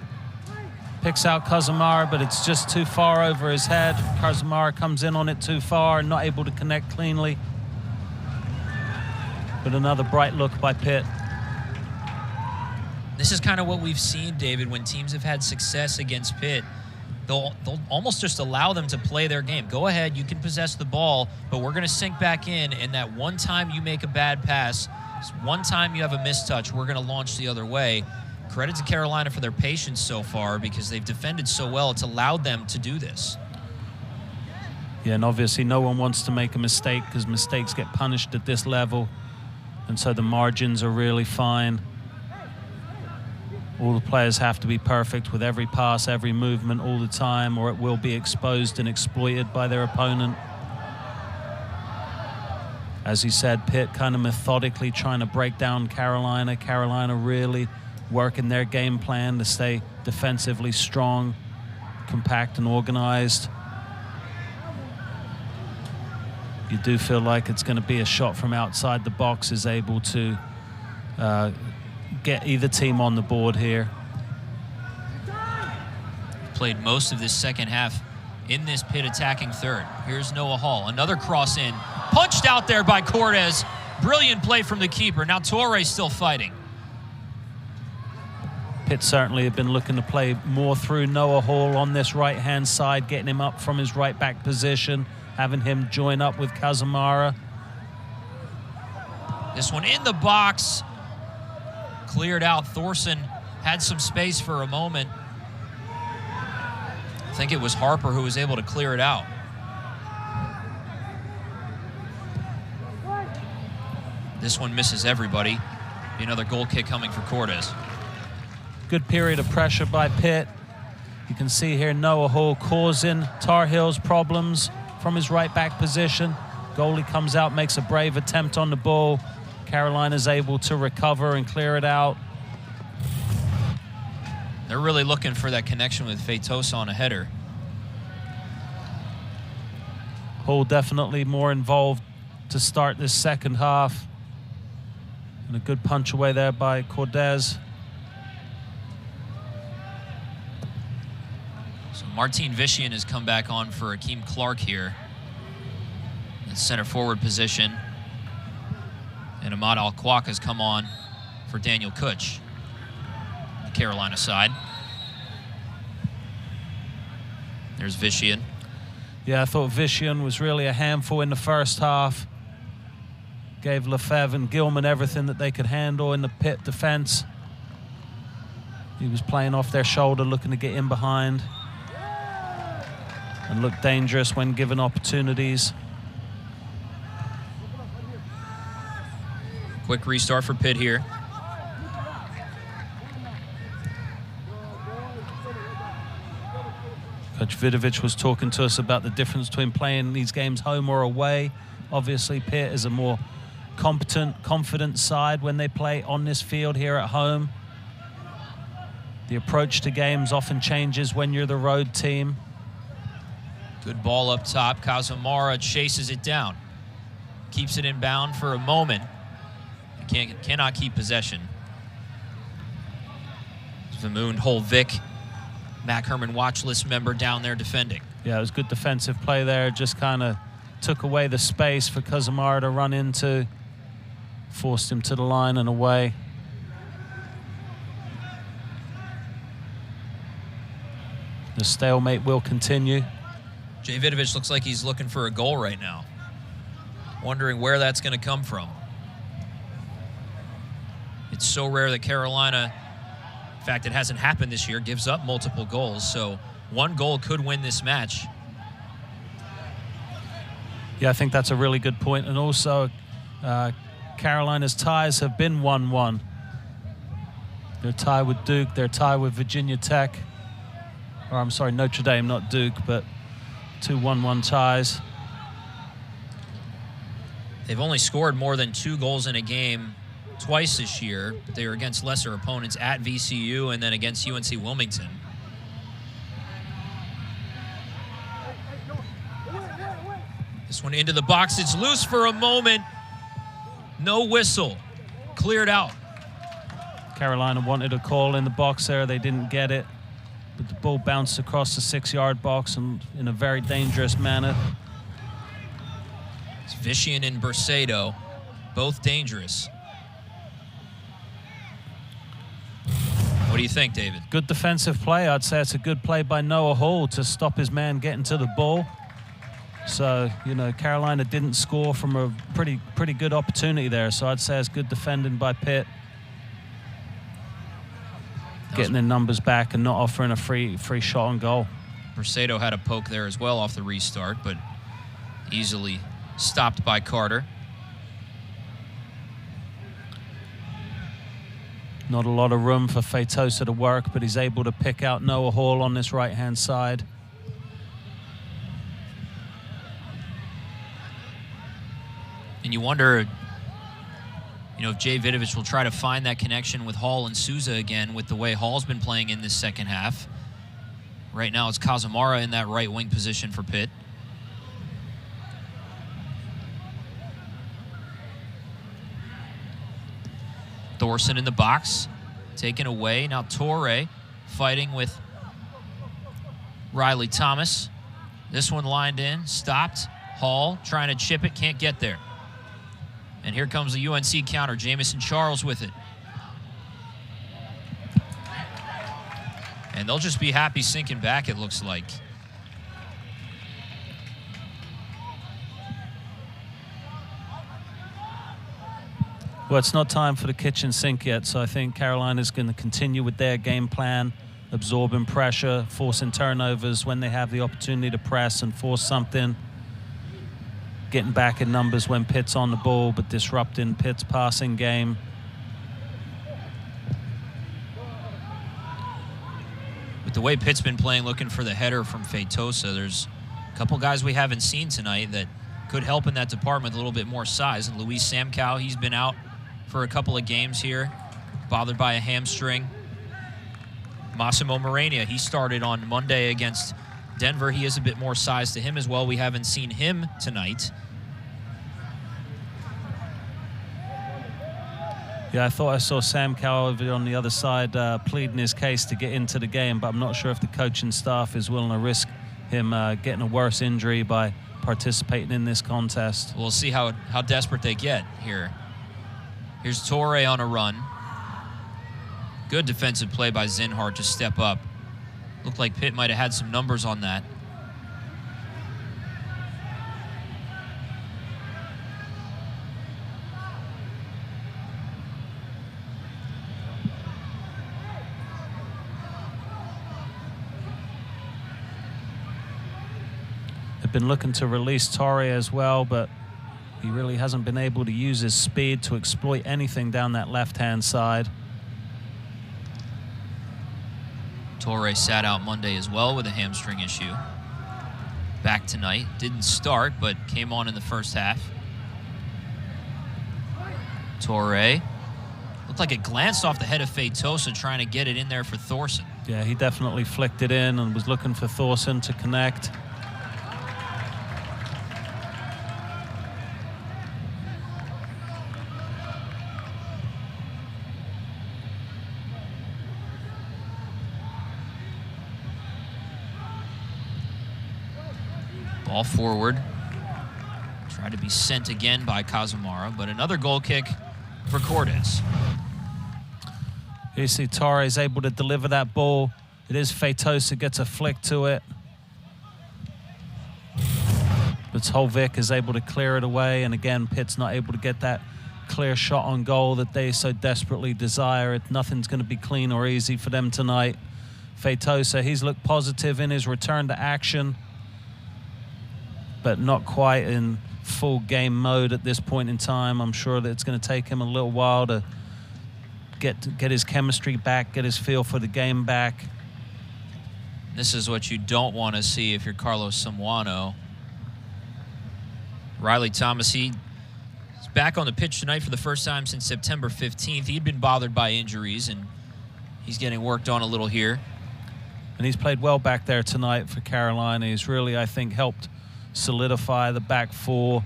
Picks out Kazumara, but it's just too far over his head. Kazumara comes in on it too far and not able to connect cleanly. But another bright look by Pitt. This is kind of what we've seen, David, when teams have had success against Pitt. They'll almost just allow them to play their game. Go ahead, you can possess the ball, but we're going to sink back in, and that one time you make a bad pass, one time you have a mistouch, we're going to launch the other way. Credit to Carolina for their patience so far because they've defended so well. It's allowed them to do this. Yeah, and obviously no one wants to make a mistake because mistakes get punished at this level, and so the margins are really fine. All the players have to be perfect with every pass, every movement all the time, or it will be exposed and exploited by their opponent. As you said, Pitt kind of methodically trying to break down Carolina. Carolina really working their game plan to stay defensively strong, compact and organized. You do feel like it's going to be a shot from outside the box is able to get either team on the board here. Played most of this second half in this Pitt attacking third. Here's Noah Hall, another cross in. Punched out there by Cortez. Brilliant play from the keeper. Now Torre still fighting. Pitt certainly have been looking to play more through Noah Hall on this right-hand side, getting him up from his right back position, having him join up with Kazamara. This one in the box. Cleared out. Thorson had some space for a moment. I think it was Harper who was able to clear it out. This one misses everybody. Be another goal kick coming for Cordes. Good period of pressure by Pitt. You can see here Noah Hall causing Tar Heels problems from his right back position. Goalie comes out, makes a brave attempt on the ball. Carolina's able to recover and clear it out. They're really looking for that connection with Feitosa on a header. Hall definitely more involved to start this second half. And a good punch away there by Cordes. So Martin Vishian has come back on for Akeem Clark here in center forward position. And Ahmad Al-Kwak has come on for Daniel Kutch, the Carolina side. There's Vishian. Yeah, I thought Vishian was really a handful in the first half. Gave Lefebvre and Gilman everything that they could handle in the Pitt defense. He was playing off their shoulder, looking to get in behind. And looked dangerous when given opportunities. Quick restart for Pitt here. Coach Vidovic was talking to us about the difference between playing these games home or away. Obviously, Pitt is a more competent, confident side when they play on this field here at home. The approach to games often changes when you're the road team. Good ball up top. Kazamara chases it down. Keeps it inbound for a moment. Cannot keep possession. Vamoon, Holvik, Mac Herman watch list member down there defending. Yeah, it was good defensive play there. Just kind of took away the space for Kazamara to run into. Forced him to the line and away. The stalemate will continue. Jay Vidovic looks like he's looking for a goal right now. Wondering where that's going to come from. It's so rare that Carolina, in fact, it hasn't happened this year, gives up multiple goals. So one goal could win this match. Yeah, I think that's a really good point. And also, Carolina's ties have been 1-1. Their tie with Duke, their tie with Virginia Tech. Or I'm sorry, Notre Dame, not Duke, but 2 1-1 ties. They've only scored more than 2 goals in a game twice this year, but they were against lesser opponents at VCU and then against UNC Wilmington. This one into the box. It's loose for a moment. No whistle. Cleared out. Carolina wanted a call in the box there. They didn't get it. But the ball bounced across the 6-yard box and in a very dangerous manner. It's Vishian and Burcedo, both dangerous. What do you think, David? Good defensive play. I'd say it's a good play by Noah Hall to stop his man getting to the ball. So, you know, Carolina didn't score from a pretty good opportunity there. So I'd say it's good defending by Pitt. Getting their numbers back and not offering a free shot on goal. Burcedo had a poke there as well off the restart, but easily stopped by Carter. Not a lot of room for Feitosa to work, but he's able to pick out Noah Hall on this right-hand side. And you wonder, you know, if Jay Vidovic will try to find that connection with Hall and Souza again with the way Hall's been playing in this second half. Right now it's Kazamara in that right wing position for Pitt. Thorson in the box, taken away. Now Torre fighting with Riley Thomas. This one lined in, stopped. Hall trying to chip it, can't get there. And here comes the UNC counter. Jamison Charles with it. And they'll just be happy sinking back, it looks like. Well, it's not time for the kitchen sink yet, so I think Carolina's going to continue with their game plan, absorbing pressure, forcing turnovers when they have the opportunity to press and force something, getting back in numbers when Pitt's on the ball, but disrupting Pitt's passing game. With the way Pitt's been playing, looking for the header from Feitosa, there's a couple guys we haven't seen tonight that could help in that department, a little bit more size. And Luis Samkow, he's been out for a couple of games here, bothered by a hamstring. Massimo Morenia, he started on Monday against Denver. He has a bit more size to him as well. We haven't seen him tonight. Yeah, I thought I saw Samkow over on the other side pleading his case to get into the game, but I'm not sure if the coaching staff is willing to risk him getting a worse injury by participating in this contest. We'll see how desperate they get here. Here's Torre on a run. Good defensive play by Zinhart to step up. Looked like Pitt might have had some numbers on that. They've been looking to release Torre as well, but he really hasn't been able to use his speed to exploit anything down that left-hand side. Torre sat out Monday as well with a hamstring issue. Back tonight. Didn't start, but came on in the first half. Torre. Looked like it glanced off the head of Feitosa, trying to get it in there for Thorson. Yeah, he definitely flicked it in and was looking for Thorson to connect. Ball forward. Tried to be sent again by Kazumara, but another goal kick for Cordes. You see Torre is able to deliver that ball. It is Feitosa gets a flick to it. But Holvik is able to clear it away, and again, Pitt's not able to get that clear shot on goal that they so desperately desire. Nothing's going to be clean or easy for them tonight. Feitosa, he's looked positive in his return to action, but not quite in full game mode at this point in time. I'm sure that it's going to take him a little while to get his chemistry back, get his feel for the game back. This is what you don't want to see if you're Carlos Samuano. Riley Thomas, he's back on the pitch tonight for the first time since September 15th. He'd been bothered by injuries, and he's getting worked on a little here. And he's played well back there tonight for Carolina. He's really, I think, helped solidify the back four.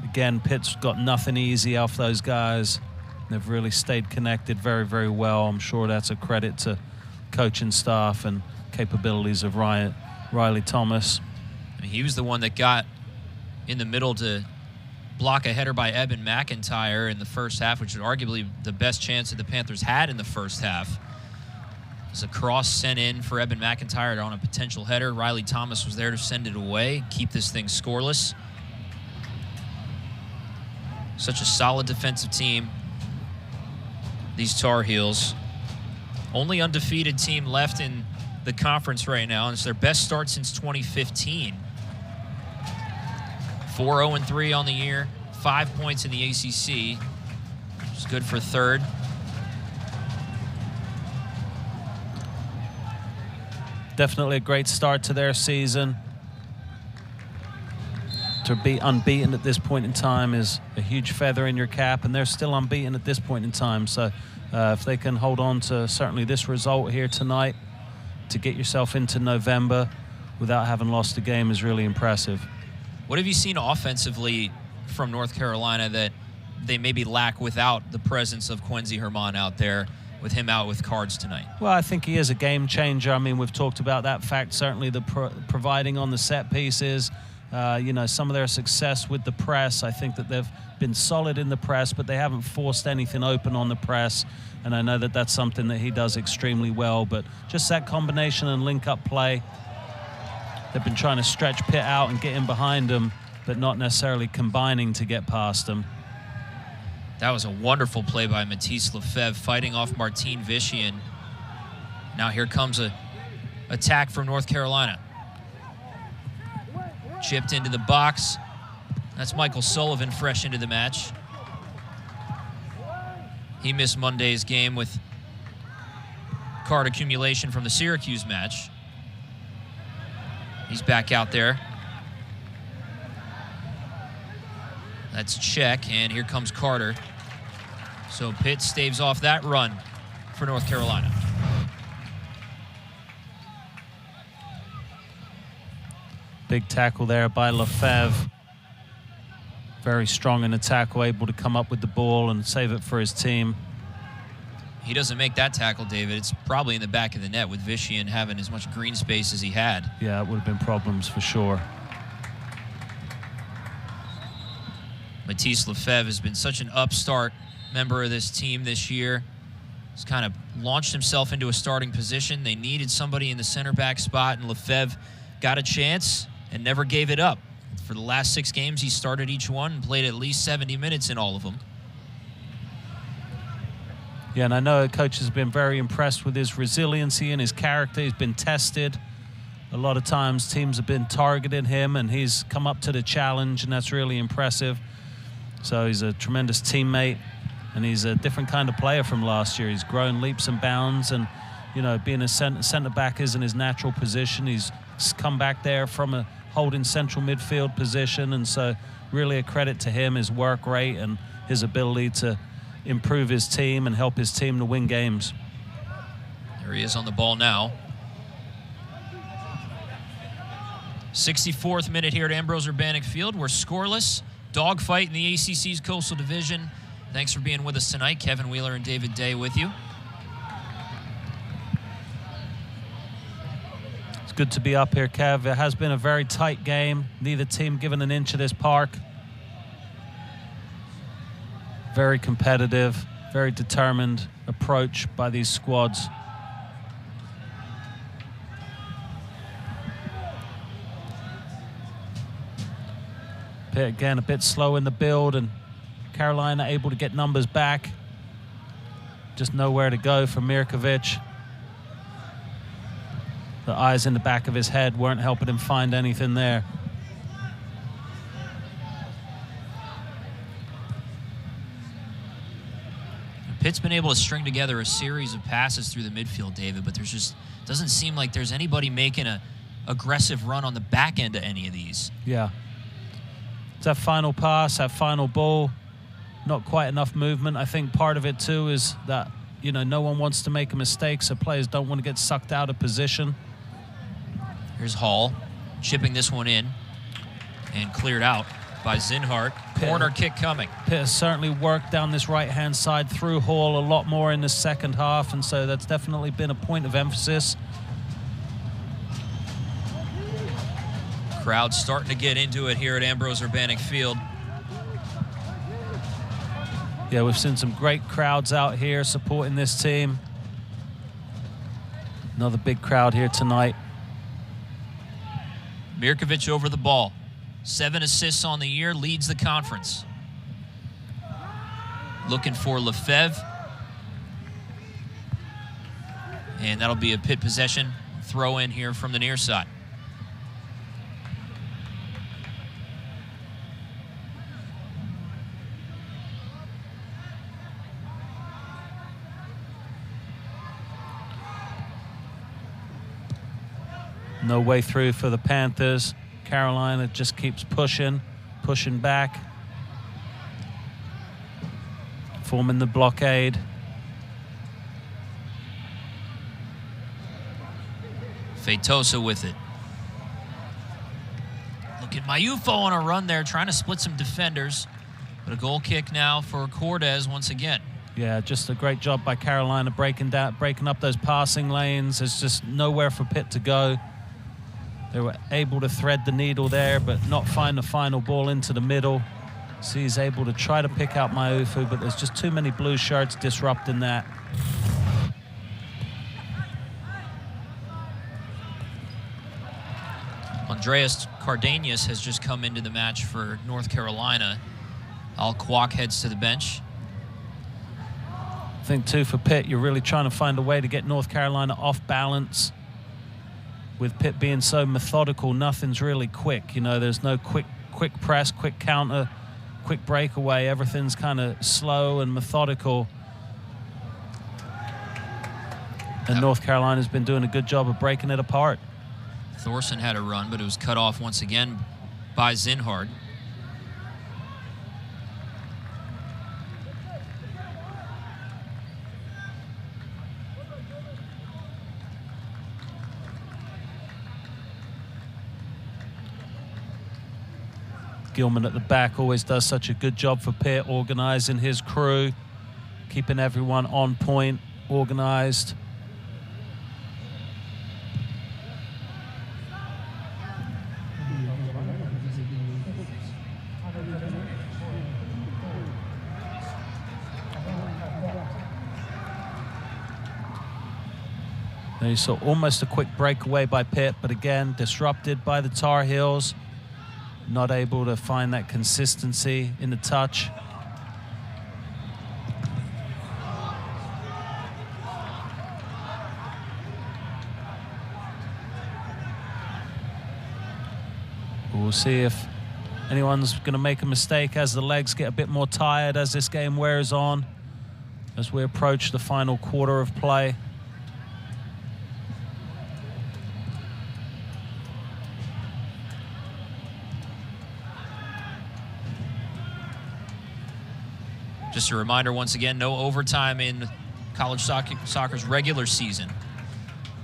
Again, Pitt's got nothing easy off those guys. They've really stayed connected very, very well. I'm sure that's a credit to coaching staff and capabilities of Riley Thomas. I mean, he was the one that got in the middle to block a header by Eben McIntyre in the first half, which was arguably the best chance that the Panthers had in the first half. There's a cross sent in for Eben McIntyre on a potential header. Riley Thomas was there to send it away, keep this thing scoreless. Such a solid defensive team, these Tar Heels. Only undefeated team left in the conference right now, and it's their best start since 2015. 4-0-3 on the year, 5 points in the ACC, which is good for third. Definitely a great start to their season. To be unbeaten at this point in time is a huge feather in your cap, and they're still unbeaten at this point in time. So if they can hold on to certainly this result here tonight to get yourself into November without having lost a game is really impressive. What have you seen offensively from North Carolina that they maybe lack without the presence of Quincy Herman out there, with him out with cards tonight? Well, I think he is a game changer. I mean, we've talked about that fact. Certainly the providing on the set pieces, you know, some of their success with the press. I think that they've been solid in the press, but they haven't forced anything open on the press. And I know that that's something that he does extremely well. But just that combination and link-up play, they've been trying to stretch Pitt out and get in behind them, but not necessarily combining to get past them. That was a wonderful play by Matisse Lefebvre, fighting off Martin Vician. Now here comes a attack from North Carolina. Chipped into the box. That's Michael Sullivan, fresh into the match. He missed Monday's game with card accumulation from the Syracuse match. He's back out there. That's check, and here comes Carter. So Pitt staves off that run for North Carolina. Big tackle there by Lefebvre. Very strong in the tackle, able to come up with the ball and save it for his team. He doesn't make that tackle, David. It's probably in the back of the net with Vician having as much green space as he had. Yeah, it would have been problems for sure. Matisse Lefebvre has been such an upstart member of this team this year. He's kind of launched himself into a starting position. They needed somebody in the center back spot, and Lefebvre got a chance and never gave it up. For the last 6 games, he started each one and played at least 70 minutes in all of them. Yeah, and I know coach has been very impressed with his resiliency and his character. He's been tested. A lot of times teams have been targeting him, and he's come up to the challenge, and that's really impressive. So he's a tremendous teammate, and he's a different kind of player from last year. He's grown leaps and bounds, and, you know, being a center back isn't his natural position. He's come back there from a holding central midfield position, and so really a credit to him, his work rate and his ability to improve his team and help his team to win games. There he is on the ball now. 64th minute here at Ambrose Urbanic Field. We're scoreless. Dogfight in the ACC's Coastal Division. Thanks for being with us tonight. Kevin Wheeler and David Day with you. It's good to be up here, Kev. It has been a very tight game. Neither team given an inch of this park. Very competitive, very determined approach by these squads. Pitt again a bit slow in the build, and Carolina able to get numbers back. Just nowhere to go for Mirkovic. The eyes in the back of his head weren't helping him find anything there. Pitt's been able to string together a series of passes through the midfield, David, but there's just doesn't seem like there's anybody making a aggressive run on the back end of any of these. Yeah. It's that final pass, that final ball, not quite enough movement. I think part of it too is that, you know, no one wants to make a mistake, so players don't want to get sucked out of position. Here's Hall chipping this one in and cleared out by Zinhart. Corner kick coming. Pitt has certainly worked down this right-hand side through Hall a lot more in the second half, and so that's definitely been a point of emphasis. Crowd starting to get into it here at Ambrose Urbanic Field. Yeah, we've seen some great crowds out here supporting this team. Another big crowd here tonight. Mirkovic over the ball. 7 assists on the year, leads the conference. Looking for Lefebvre. And that'll be a Pitt possession. Throw in here from the near side. No way through for the Panthers. Carolina just keeps pushing back, forming the blockade. Feitosa with it. Look at Mayufo on a run there, trying to split some defenders. But a goal kick now for Cordes once again. Yeah, just a great job by Carolina breaking up those passing lanes. There's just nowhere for Pitt to go. They were able to thread the needle there, but not find the final ball into the middle. So he's able to try to pick out Maufu, but there's just too many blue shirts disrupting that. Andreas Cardenas has just come into the match for North Carolina. Al Kwok heads to the bench. I think, too, for Pitt, you're really trying to find a way to get North Carolina off balance. With Pitt being so methodical, nothing's really quick. You know, there's no quick press, quick counter, quick breakaway. Everything's kind of slow and methodical. And North Carolina's been doing a good job of breaking it apart. Thorson had a run, but it was cut off once again by Zinhard. Gilman at the back always does such a good job for Pitt, organizing his crew, keeping everyone on point, organized. There you saw almost a quick breakaway by Pitt, but again, disrupted by the Tar Heels. Not able to find that consistency in the touch. We'll see if anyone's going to make a mistake as the legs get a bit more tired as this game wears on, as we approach the final quarter of play. Just a reminder, once again, no overtime in college soccer's regular season.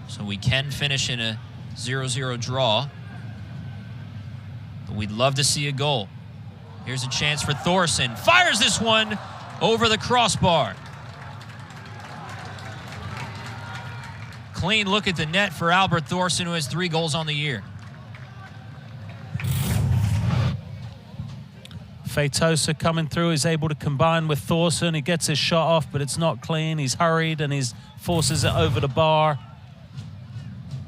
So we can finish in a 0-0 draw. But we'd love to see a goal. Here's a chance for Thorson. Fires this one over the crossbar. Clean look at the net for Albert Thorson, who has 3 goals on the year. Feitosa coming through, is able to combine with Thorson. He gets his shot off, but it's not clean. He's hurried and he forces it over the bar.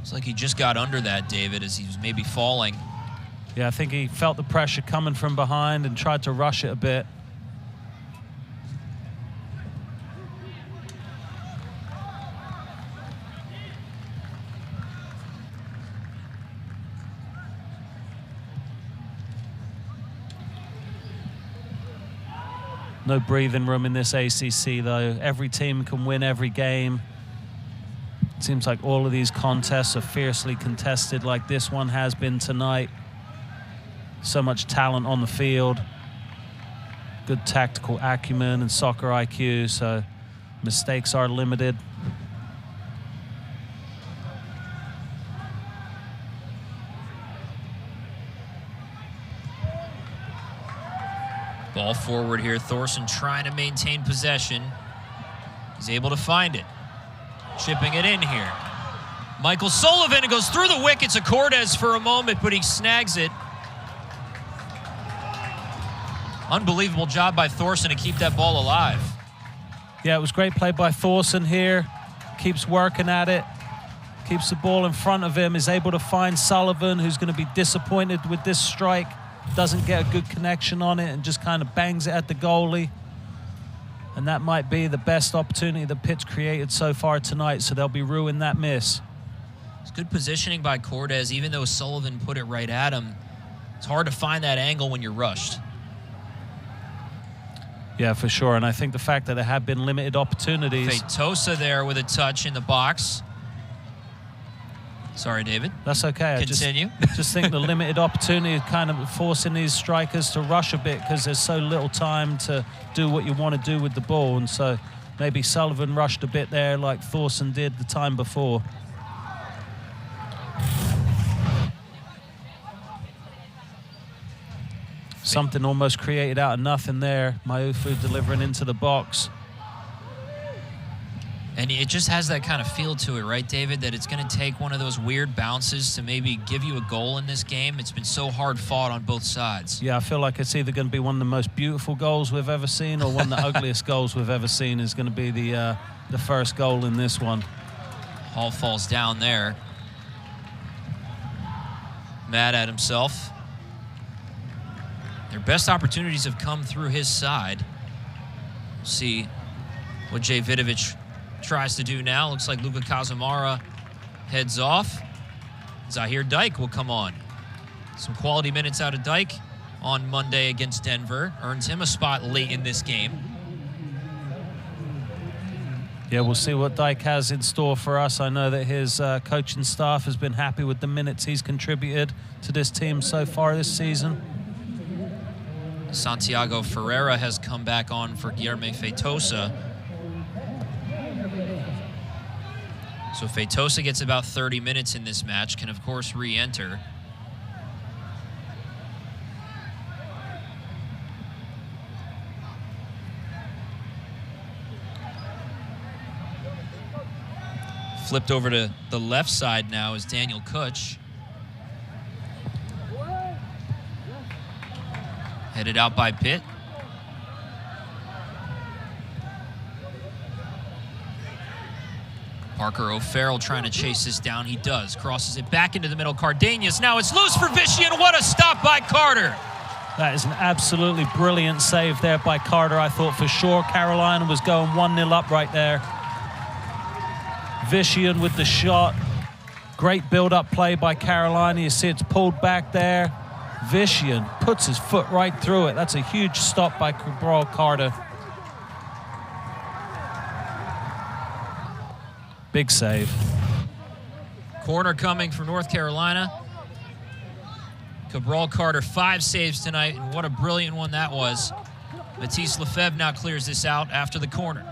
It's like he just got under that, David, as he was maybe falling. Yeah, I think he felt the pressure coming from behind and tried to rush it a bit. No breathing room in this ACC, though. Every team can win every game. It seems like all of these contests are fiercely contested like this one has been tonight. So much talent on the field. Good tactical acumen and soccer IQ, so mistakes are limited. Ball forward here. Thorson trying to maintain possession. He's able to find it. Chipping it in here. Michael Sullivan, it goes through the wickets of Cordes for a moment, but he snags it. Unbelievable job by Thorson to keep that ball alive. Yeah, it was great play by Thorson here. Keeps working at it. Keeps the ball in front of him. Is able to find Sullivan, who's going to be disappointed with this strike. Doesn't get a good connection on it and just kind of bangs it at the goalie. And that might be the best opportunity that Pitt's created so far tonight, so they'll be ruining that miss. It's good positioning by Cordes, even though Sullivan put it right at him. It's hard to find that angle when you're rushed. Yeah, for sure. And I think the fact that there have been limited opportunities. Feitosa there with a touch in the box. Sorry, David. That's okay. Continue. I just think the limited opportunity is kind of forcing these strikers to rush a bit because there's so little time to do what you want to do with the ball. And so maybe Sullivan rushed a bit there like Thorson did the time before. Something almost created out of nothing there. Maufu delivering into the box. And it just has that kind of feel to it, right, David, that it's going to take one of those weird bounces to maybe give you a goal in this game. It's been so hard fought on both sides. Yeah, I feel like it's either going to be one of the most beautiful goals we've ever seen or one of the ugliest goals we've ever seen is going to be the first goal in this one. Hall falls down there. Mad at himself. Their best opportunities have come through his side. See what Jay Vidovich tries to do now. Looks like Luka Kazamara heads off. Zahir Dyke will come on. Some quality minutes out of Dyke on Monday against Denver. Earns him a spot late in this game. Yeah, we'll see what Dyke has in store for us. I know that his coaching staff has been happy with the minutes he's contributed to this team so far this season. Santiago Ferreira has come back on for Guilherme Feitosa. So Feitosa gets about 30 minutes in this match, can of course re-enter. Flipped over to the left side now is Daniel Kutch. Headed out by Pitt. Parker O'Farrell trying to chase this down. He does. Crosses it back into the middle. Cardenas. Now it's loose for Vishian. What a stop by Carter. That is an absolutely brilliant save there by Carter. I thought for sure Carolina was going 1-0 up right there. Vishian with the shot. Great build-up play by Carolina. You see it's pulled back there. Vishian puts his foot right through it. That's a huge stop by Cabral Carter. Big save. Corner coming from North Carolina. Cabral Carter, 5 saves tonight, and what a brilliant one that was. Matisse Lefebvre now clears this out after the corner.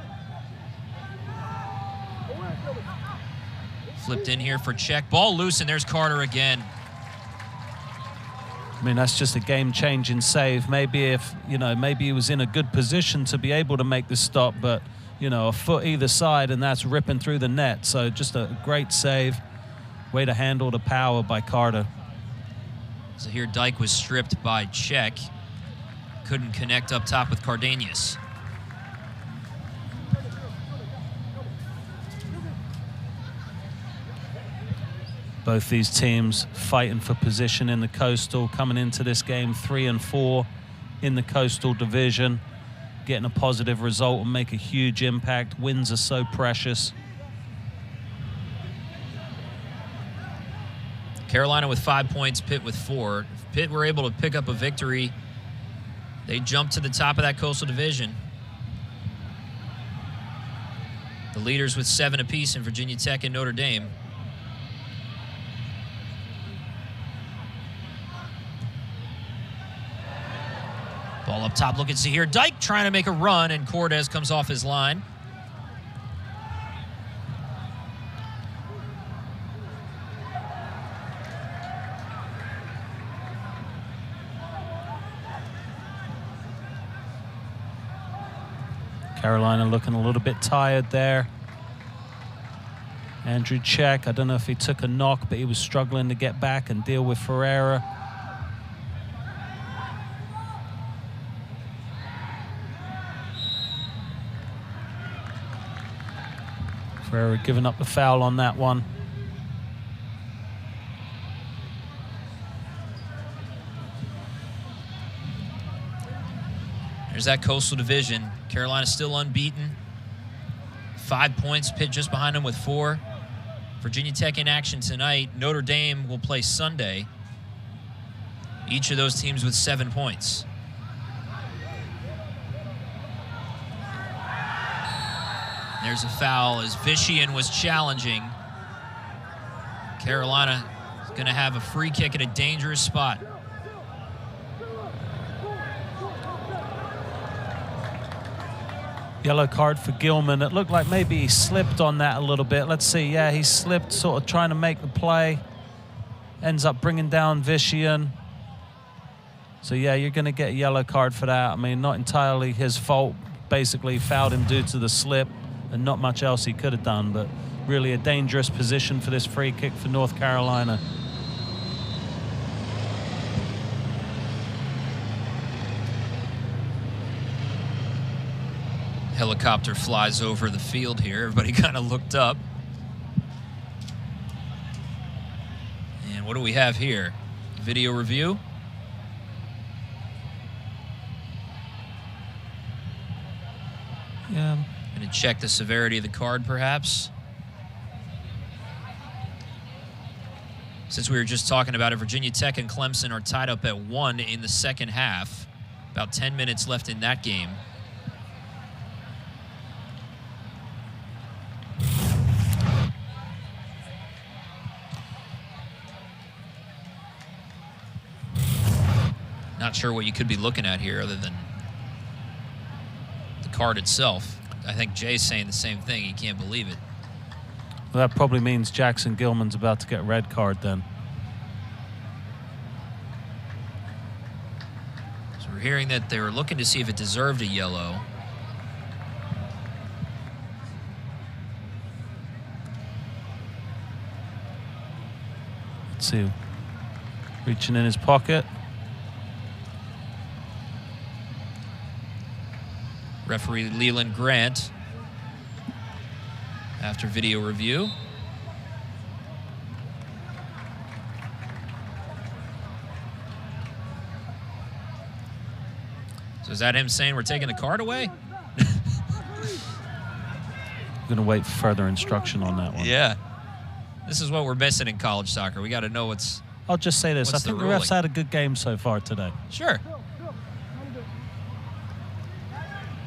Flipped in here for check. Ball loose, and there's Carter again. I mean, that's just a game-changing save. Maybe if, maybe he was in a good position to be able to make the stop, but, a foot either side, and that's ripping through the net. So just a great save. Way to handle the power by Carter. So here Dyke was stripped by Czech. Couldn't connect up top with Cardenas. Both these teams fighting for position in the Coastal, coming into this game 3-4 in the Coastal Division. Getting a positive result will make a huge impact. Wins are so precious. Carolina with 5 points, Pitt with 4. If Pitt were able to pick up a victory, they jump to the top of that Coastal Division. The leaders with 7 apiece in Virginia Tech and Notre Dame. Ball up top, look at Zahir Dyke trying to make a run, and Cordes comes off his line. Carolina looking a little bit tired there. Andrew Czech, I don't know if he took a knock, but he was struggling to get back and deal with Ferreira. Ferreira giving up the foul on that one. There's that Coastal Division. Carolina still unbeaten. 5 points, Pitt just behind them with 4. Virginia Tech in action tonight. Notre Dame will play Sunday. Each of those teams with 7 points. There's a foul as Vishian was challenging. Carolina is going to have a free kick at a dangerous spot. Yellow card for Gilman. It looked like maybe he slipped on that a little bit. Let's see. Yeah, he slipped, sort of trying to make the play. Ends up bringing down Vishian. So, yeah, you're going to get a yellow card for that. I mean, not entirely his fault. Basically fouled him due to the slip, and not much else he could have done, but really a dangerous position for this free kick for North Carolina. Helicopter flies over the field here. Everybody kind of looked up. And what do we have here? Video review. Yeah. Going to check the severity of the card, perhaps. Since we were just talking about it, Virginia Tech and Clemson are tied up at 1 in the second half. About 10 minutes left in that game. Not sure what you could be looking at here other than the card itself. I think Jay's saying the same thing. He can't believe it. Well, that probably means Jackson Gilman's about to get a red card then. So we're hearing that they were looking to see if it deserved a yellow. Let's see. Reaching in his pocket. Referee Leland Grant, after video review. So is that him saying we're taking the card away? I'm going to wait for further instruction on that one. Yeah. This is what we're missing in college soccer. We got to know what's... I'll just say this. I think the refs had a good game so far today. Sure.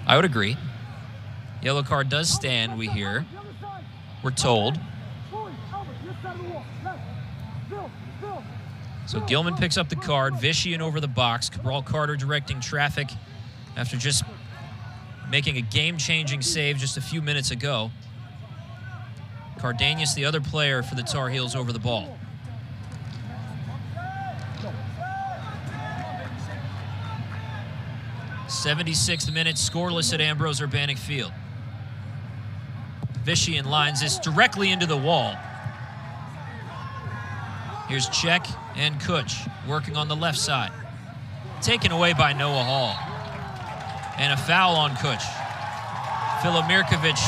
I would agree. Yellow card does stand, we hear. We're told. So Gilman picks up the card. Vishian over the box. Cabral Carter directing traffic after just making a game-changing save just a few minutes ago. Cardenas, the other player for the Tar Heels, over the ball. '76th minute, scoreless at Ambrose Urbanic Field. Vishian lines this directly into the wall. Here's Czech and Kuch working on the left side. Taken away by Noah Hall. And a foul on Kuch. Filip Mirkovic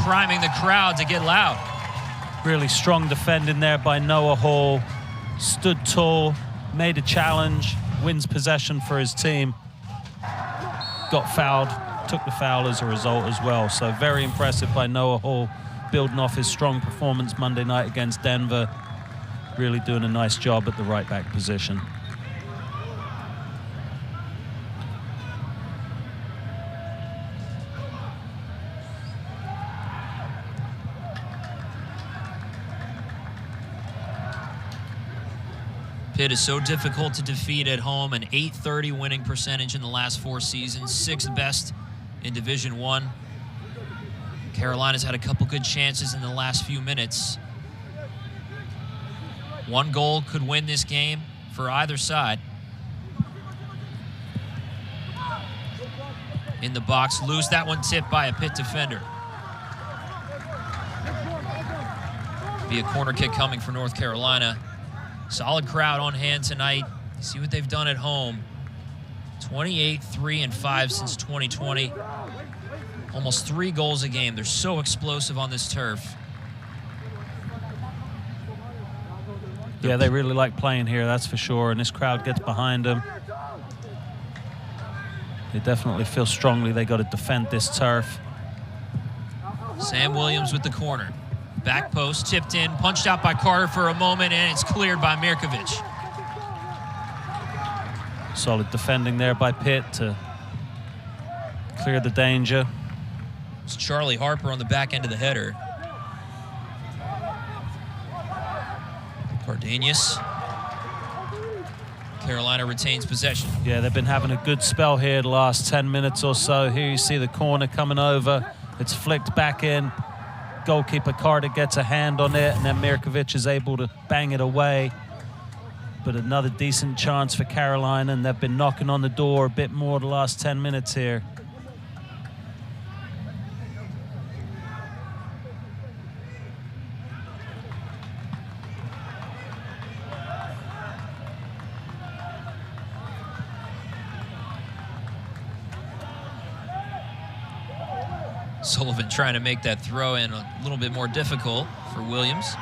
priming the crowd to get loud. Really strong defending there by Noah Hall. Stood tall, made a challenge, wins possession for his team. Got fouled, took the foul as a result as well. So very impressive by Noah Hall, building off his strong performance Monday night against Denver. Really doing a nice job at the right back position. Pitt is so difficult to defeat at home, an .830 winning percentage in the last 4 seasons, 6th best in Division I. Carolina's had a couple good chances in the last few minutes. One goal could win this game for either side. In the box, loose. That one tipped by a Pitt defender. Be a corner kick coming for North Carolina. Solid crowd on hand tonight. See what they've done at home. 28, 3, and 5 since 2020. Almost 3 goals a game. They're so explosive on this turf. Yeah, they really like playing here, that's for sure. And this crowd gets behind them. They definitely feel strongly they got to defend this turf. Sam Williams with the corner. Back post, tipped in, punched out by Carter for a moment, and it's cleared by Mirkovic. Solid defending there by Pitt to clear the danger. It's Charlie Harper on the back end of the header. Cardenas. Carolina retains possession. Yeah, they've been having a good spell here the last 10 minutes or so. Here you see the corner coming over. It's flicked back in. Goalkeeper Carter gets a hand on it, and then Mirkovic is able to bang it away. But another decent chance for Carolina, and they've been knocking on the door a bit more the last 10 minutes here. Sullivan trying to make that throw in a little bit more difficult for Williams.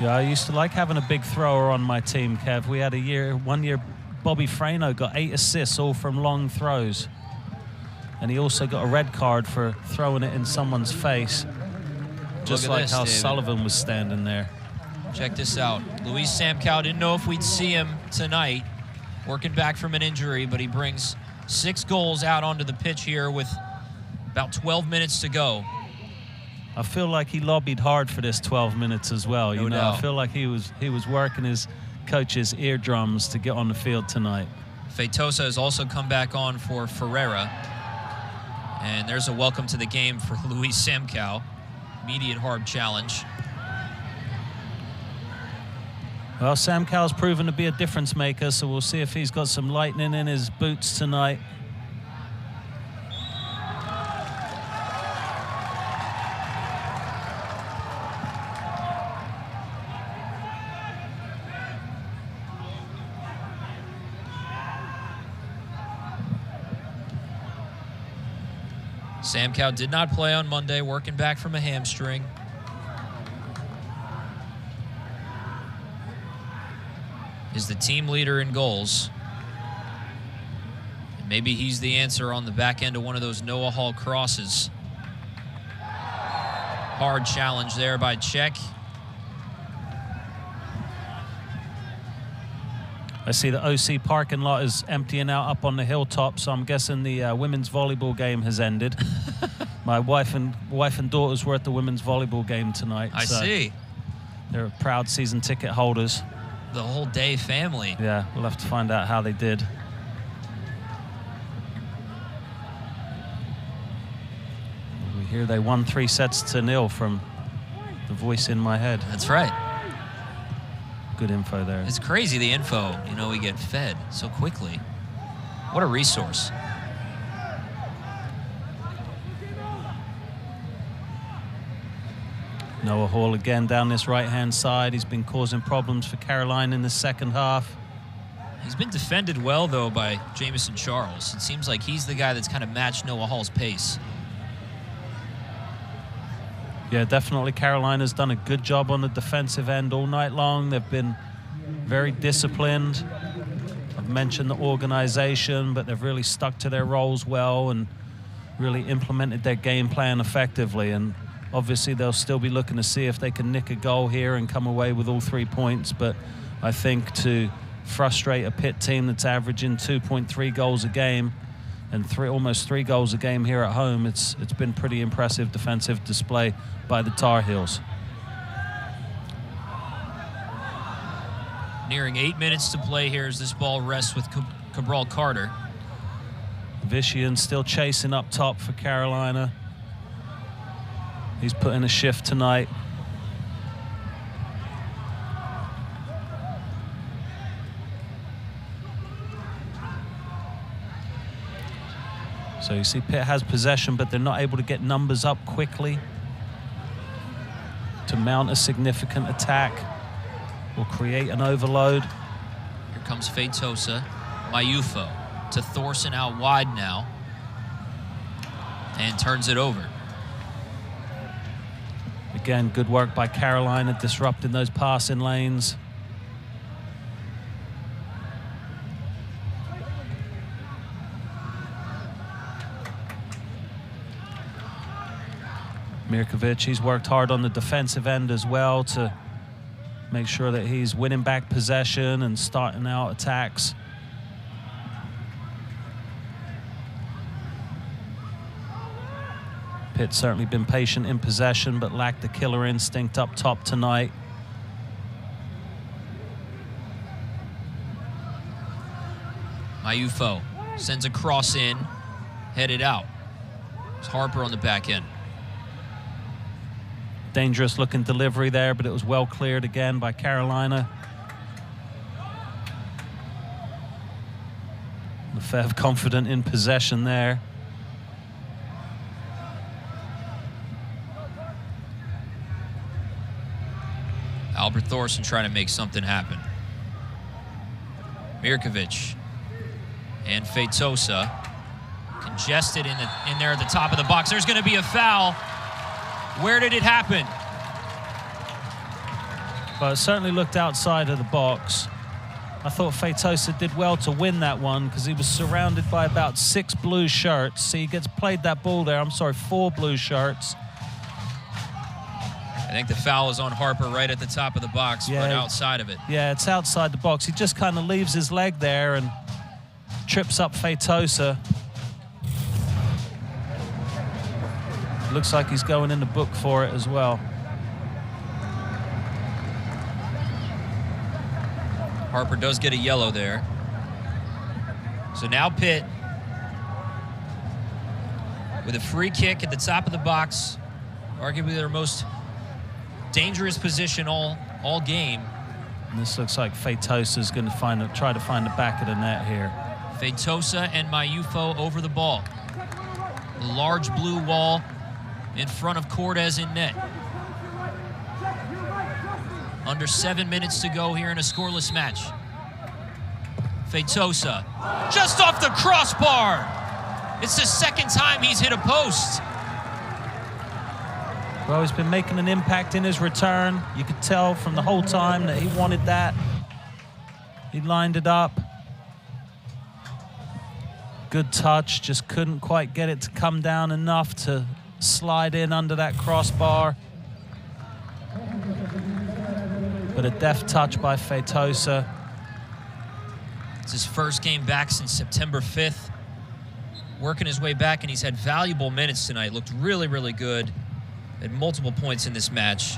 Yeah, I used to like having a big thrower on my team, Kev. We had one year, Bobby Frano got 8 assists all from long throws. And he also got a red card for throwing it in someone's face. Just like how Sullivan was standing there. Check this out. Luis Samkow didn't know if we'd see him tonight, working back from an injury, but he brings 6 goals out onto the pitch here with about 12 minutes to go. I feel like he lobbied hard for this 12 minutes as well. No doubt. I feel like he was working his coach's eardrums to get on the field tonight. Feitosa has also come back on for Ferreira. And there's a welcome to the game for Luis Samkow. Immediate hard challenge. Well, Samkow's proven to be a difference maker, so we'll see if he's got some lightning in his boots tonight. Samkow did not play on Monday, working back from a hamstring. Is the team leader in goals. And maybe he's the answer on the back end of one of those Noah Hall crosses. Hard challenge there by Czech. I see the OC parking lot is emptying out up on the hilltop, so I'm guessing the women's volleyball game has ended. My wife and daughters were at the women's volleyball game tonight. I see. They're proud season ticket holders. The whole day family. Yeah, we'll have to find out how they did. We hear they won 3-0 from the voice in my head. That's right. Good info there. It's crazy, the info, we get fed so quickly. What a resource. Noah Hall again down this right-hand side. He's been causing problems for Caroline in the second half. He's been defended well, though, by Jamison Charles. It seems like he's the guy that's kind of matched Noah Hall's pace. Yeah, definitely Carolina's done a good job on the defensive end all night long. They've been very disciplined. I've mentioned the organization, but they've really stuck to their roles well and really implemented their game plan effectively. And obviously they'll still be looking to see if they can nick a goal here and come away with all 3 points. But I think to frustrate a Pitt team that's averaging 2.3 goals a game and almost 3 goals a game here at home, it's been pretty impressive defensive display by the Tar Heels. Nearing 8 minutes to play here as this ball rests with Cabral Carter. Vishian still chasing up top for Carolina. He's put in a shift tonight. So you see Pitt has possession, but they're not able to get numbers up quickly to mount a significant attack or create an overload. Here comes Feitosa. Mayufo to Thorson out wide now. And turns it over. Again, good work by Carolina, disrupting those passing lanes. Mirkovic, he's worked hard on the defensive end as well to make sure that he's winning back possession and starting out attacks. Pitt's certainly been patient in possession, but lacked the killer instinct up top tonight. Mayufo sends a cross in, headed out. It's Harper on the back end. Dangerous looking delivery there, but it was well cleared again by Carolina. Lefebvre confident in possession there. Albert Thorson trying to make something happen. Mirkovic and Feitosa congested in there at the top of the box. There's going to be a foul. Where did it happen? But it certainly looked outside of the box. I thought Feitosa did well to win that one because he was surrounded by about 6 blue shirts. So he gets played that ball there. I'm sorry, 4 blue shirts. I think the foul is on Harper right at the top of the box, but outside of it. Yeah, it's outside the box. He just kind of leaves his leg there and trips up Feitosa. Looks like he's going in the book for it as well. Harper does get a yellow there. So now Pitt with a free kick at the top of the box, arguably their most dangerous position all game. And this looks like Feitosa's going to try to find the back of the net here. Feitosa and Mayufo over the ball. The large blue wall in front of Cortez in net. Under 7 minutes to go here in a scoreless match. Feitosa just off the crossbar. It's the second time he's hit a post. Well, he's been making an impact in his return. You could tell from the whole time that he wanted that. He lined it up. Good touch, just couldn't quite get it to come down enough to slide in under that crossbar. But a deft touch by Feitosa. It's his first game back since September 5th. Working his way back, and he's had valuable minutes tonight. Looked really, really good at multiple points in this match.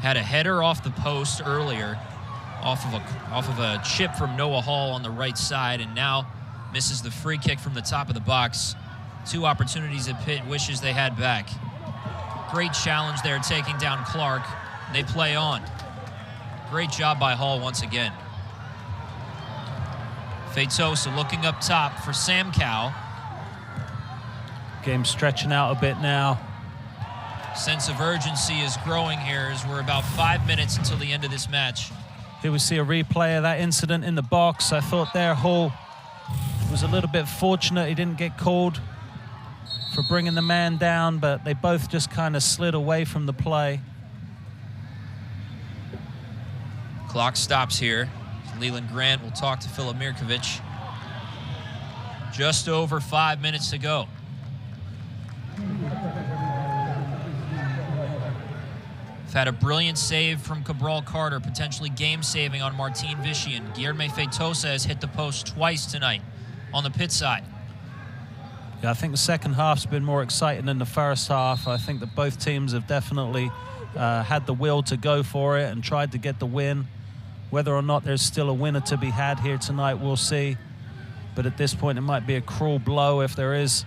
Had a header off the post earlier, off of a chip from Noah Hall on the right side, and now misses the free kick from the top of the box. 2 opportunities that Pitt wishes they had back. Great challenge there, taking down Clark. They play on. Great job by Hall once again. Feitosa looking up top for Sam Cow. Game stretching out a bit now. Sense of urgency is growing here as we're about 5 minutes until the end of this match. Here we see a replay of that incident in the box. I thought there Hall was a little bit fortunate he didn't get called for bringing the man down, but they both just kind of slid away from the play. Clock stops here. Leland Grant will talk to Filip Mirkovic. Just over 5 minutes to go. Had a brilliant save from Cabral Carter, potentially game-saving on Martin Vishian. Guilherme Feitosa has hit the post twice tonight on the Pitt side. Yeah, I think the second half's been more exciting than the first half. I think that both teams have definitely had the will to go for it and tried to get the win. Whether or not there's still a winner to be had here tonight, we'll see. But at this point, it might be a cruel blow if there is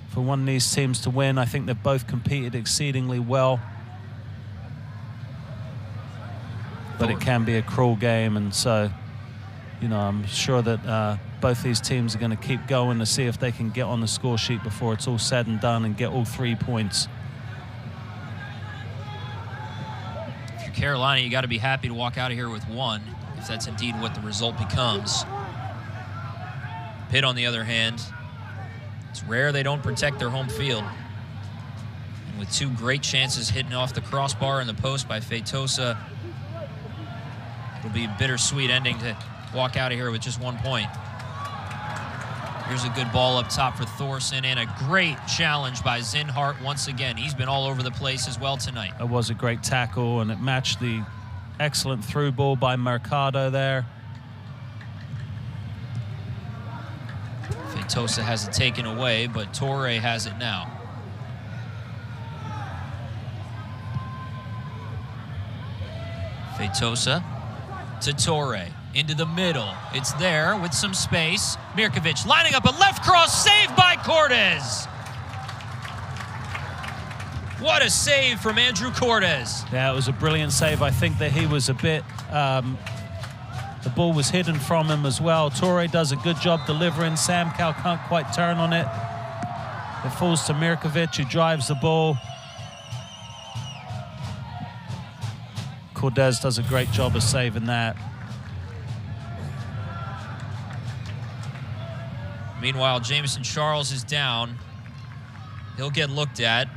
for one of these teams to win. I think they've both competed exceedingly well. But it can be a cruel game, and so, you know, I'm sure that both these teams are going to keep going to see if they can get on the score sheet before it's all said and done and get all 3 points. If you're Carolina, you got to be happy to walk out of here with 1, if that's indeed what the result becomes. Pitt, on the other hand, it's rare they don't protect their home field. And with 2 great chances hitting off the crossbar and the post by Feitosa, it'll be a bittersweet ending to walk out of here with just 1 point. Here's a good ball up top for Thorson, and a great challenge by Zinhart once again. He's been all over the place as well tonight. It was a great tackle, and it matched the excellent through ball by Mercado there. Feitosa has it taken away, but Torre has it now. Feitosa to Torre, into the middle. It's there with some space. Mirkovic lining up a left cross, saved by Cortez. What a save from Andrew Cortez. Yeah, it was a brilliant save. I think that he was a bit, the ball was hidden from him as well. Torre does a good job delivering. Sam Cow can't quite turn on it. It falls to Mirkovic, who drives the ball. Cortez does a great job of saving that. Meanwhile, Jamison Charles is down. He'll get looked at.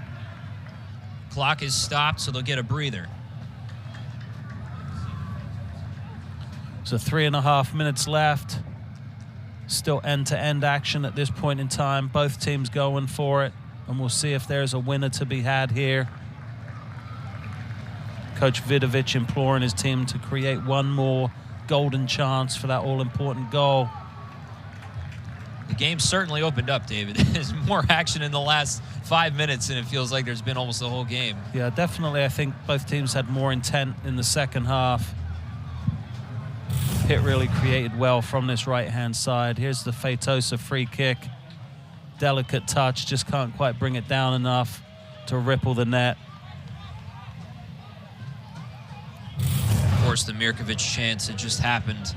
Clock is stopped, so they'll get a breather. So 3.5 minutes left. Still end-to-end action at this point in time. Both teams going for it, and we'll see if there's a winner to be had here. Coach Vidovic imploring his team to create one more golden chance for that all-important goal. The game certainly opened up, David. There's more action in the last 5 minutes than it feels like there's been almost the whole game. Yeah, definitely. I think both teams had more intent in the second half. Pitt really created well from this right-hand side. Here's the Feitosa free kick. Delicate touch, just can't quite bring it down enough to ripple the net. Of course, the Mirkovic chance had just happened.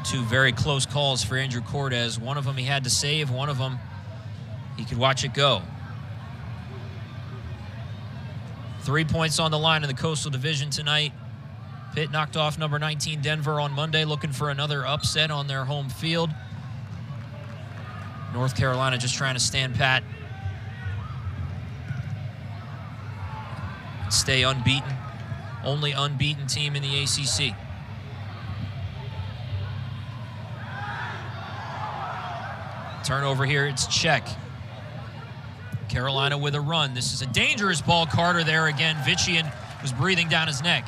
Two very close calls for Andrew Cordes. One of them he had to save, one of them he could watch it go. 3 points on the line in the Coastal Division tonight. Pitt knocked off number 19 Denver on Monday, looking for another upset on their home field. North Carolina just trying to stand pat. Stay unbeaten. Only unbeaten team in the ACC. Turnover here, it's check. Carolina with a run. This is a dangerous ball. Carter there again. Vician was breathing down his neck.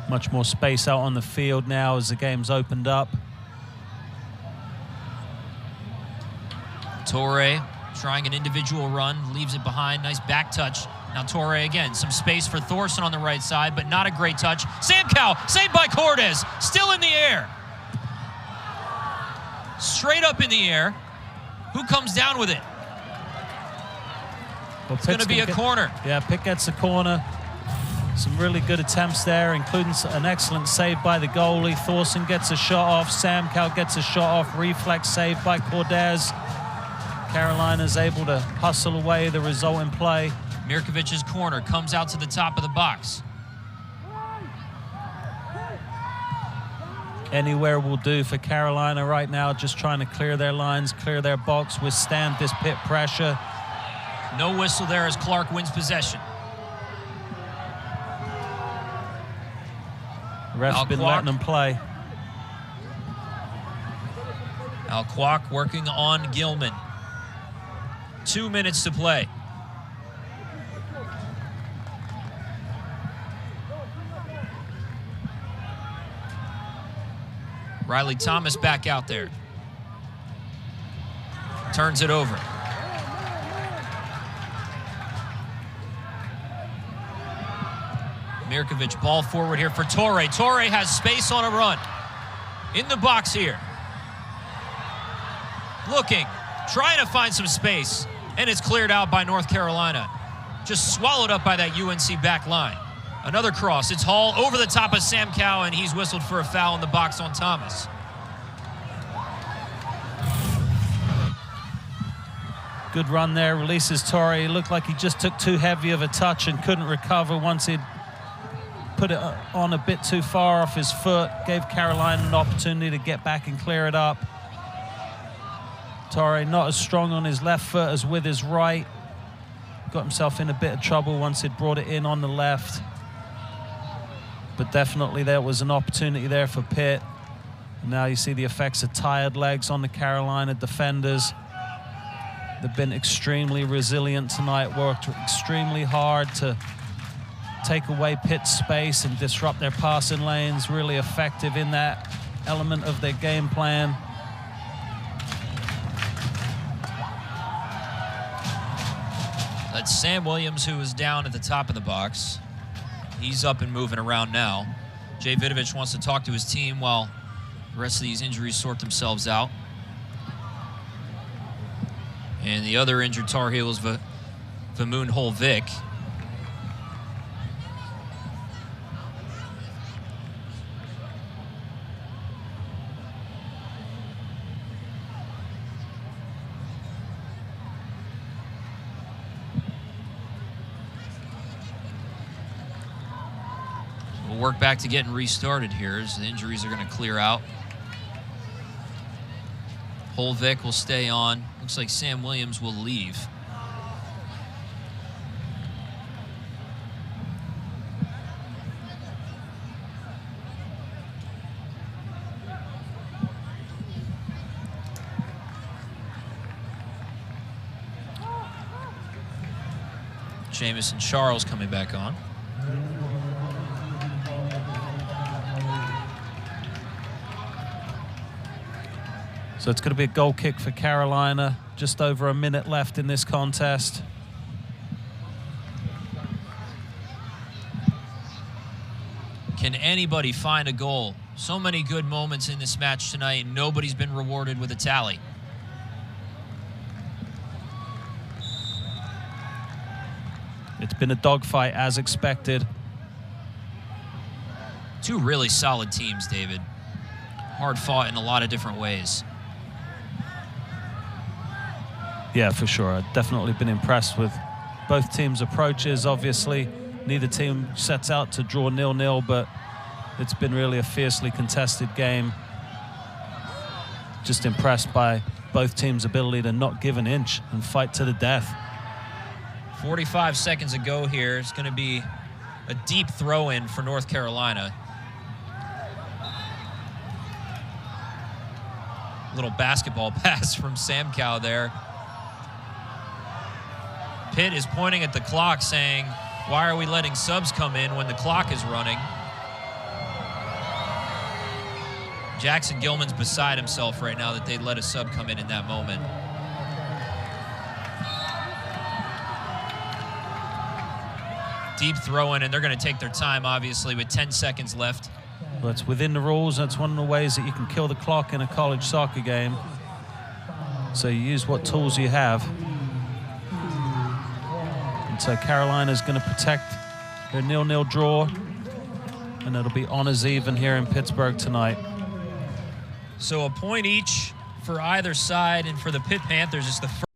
Much more space out on the field now as the game's opened up. Torre trying an individual run, leaves it behind. Nice back touch. Now Torre again. Some space for Thorson on the right side, but not a great touch. Sam Cow, saved by Cordes. Still in the air. Straight up in the air. Who comes down with it? Well, it's going to be a corner. Yeah, Pitt gets a corner. Some really good attempts there, including an excellent save by the goalie. Thorson gets a shot off. Sam Cow gets a shot off. Reflex save by Cordes. Carolina's able to hustle away the resulting play. Mirkovic's corner comes out to the top of the box. Anywhere will do for Carolina right now, just trying to clear their lines, clear their box, withstand this Pitt pressure. No whistle there as Clark wins possession. Ref's been letting them play. Al Kwok working on Gilman. 2 minutes to play. Riley Thomas back out there. Turns it over. Mirkovic, ball forward here for Torre. Torre has space on a run. In the box here. Looking, trying to find some space, and it's cleared out by North Carolina. Just swallowed up by that UNC back line. Another cross. It's Hall over the top of Sam Cow, and he's whistled for a foul in the box on Thomas. Good run there. Releases Torre. He looked like he just took too heavy of a touch and couldn't recover once he'd put it on a bit too far off his foot. Gave Carolina an opportunity to get back and clear it up. Torre not as strong on his left foot as with his right. Got himself in a bit of trouble once he'd brought it in on the left. But definitely there was an opportunity there for Pitt. Now you see the effects of tired legs on the Carolina defenders. They've been extremely resilient tonight, worked extremely hard to take away Pitt's space and disrupt their passing lanes, really effective in that element of their game plan. That's Sam Williams, who is down at the top of the box. He's up and moving around now. Jay Vidovic wants to talk to his team while the rest of these injuries sort themselves out. And the other injured Tar Heel is Vamoon Holvik. We'll work back to getting restarted here as the injuries are going to clear out. Holvik will stay on. Looks like Sam Williams will leave. Jamison Charles coming back on. So it's going to be a goal kick for Carolina. Just over a minute left in this contest. Can anybody find a goal? So many good moments in this match tonight, and nobody's been rewarded with a tally. It's been a dogfight as expected. Two really solid teams, David. Hard fought in a lot of different ways. Yeah, for sure. I've definitely been impressed with both teams' approaches. Obviously, neither team sets out to draw 0-0, but it's been really a fiercely contested game. Just impressed by both teams' ability to not give an inch and fight to the death. 45 seconds ago here. It's going to be a deep throw-in for North Carolina. Little basketball pass from Sam Cow there. Pitt is pointing at the clock saying, why are we letting subs come in when the clock is running? Jackson Gilman's beside himself right now that they let a sub come in that moment. Deep throw in, and they're going to take their time, obviously, with 10 seconds left. Well, it's within the rules. That's one of the ways that you can kill the clock in a college soccer game. So you use what tools you have. And so Carolina's going to protect their 0-0 draw, and it'll be honors even here in Pittsburgh tonight. So a point each for either side, and for the Pitt Panthers, it's the first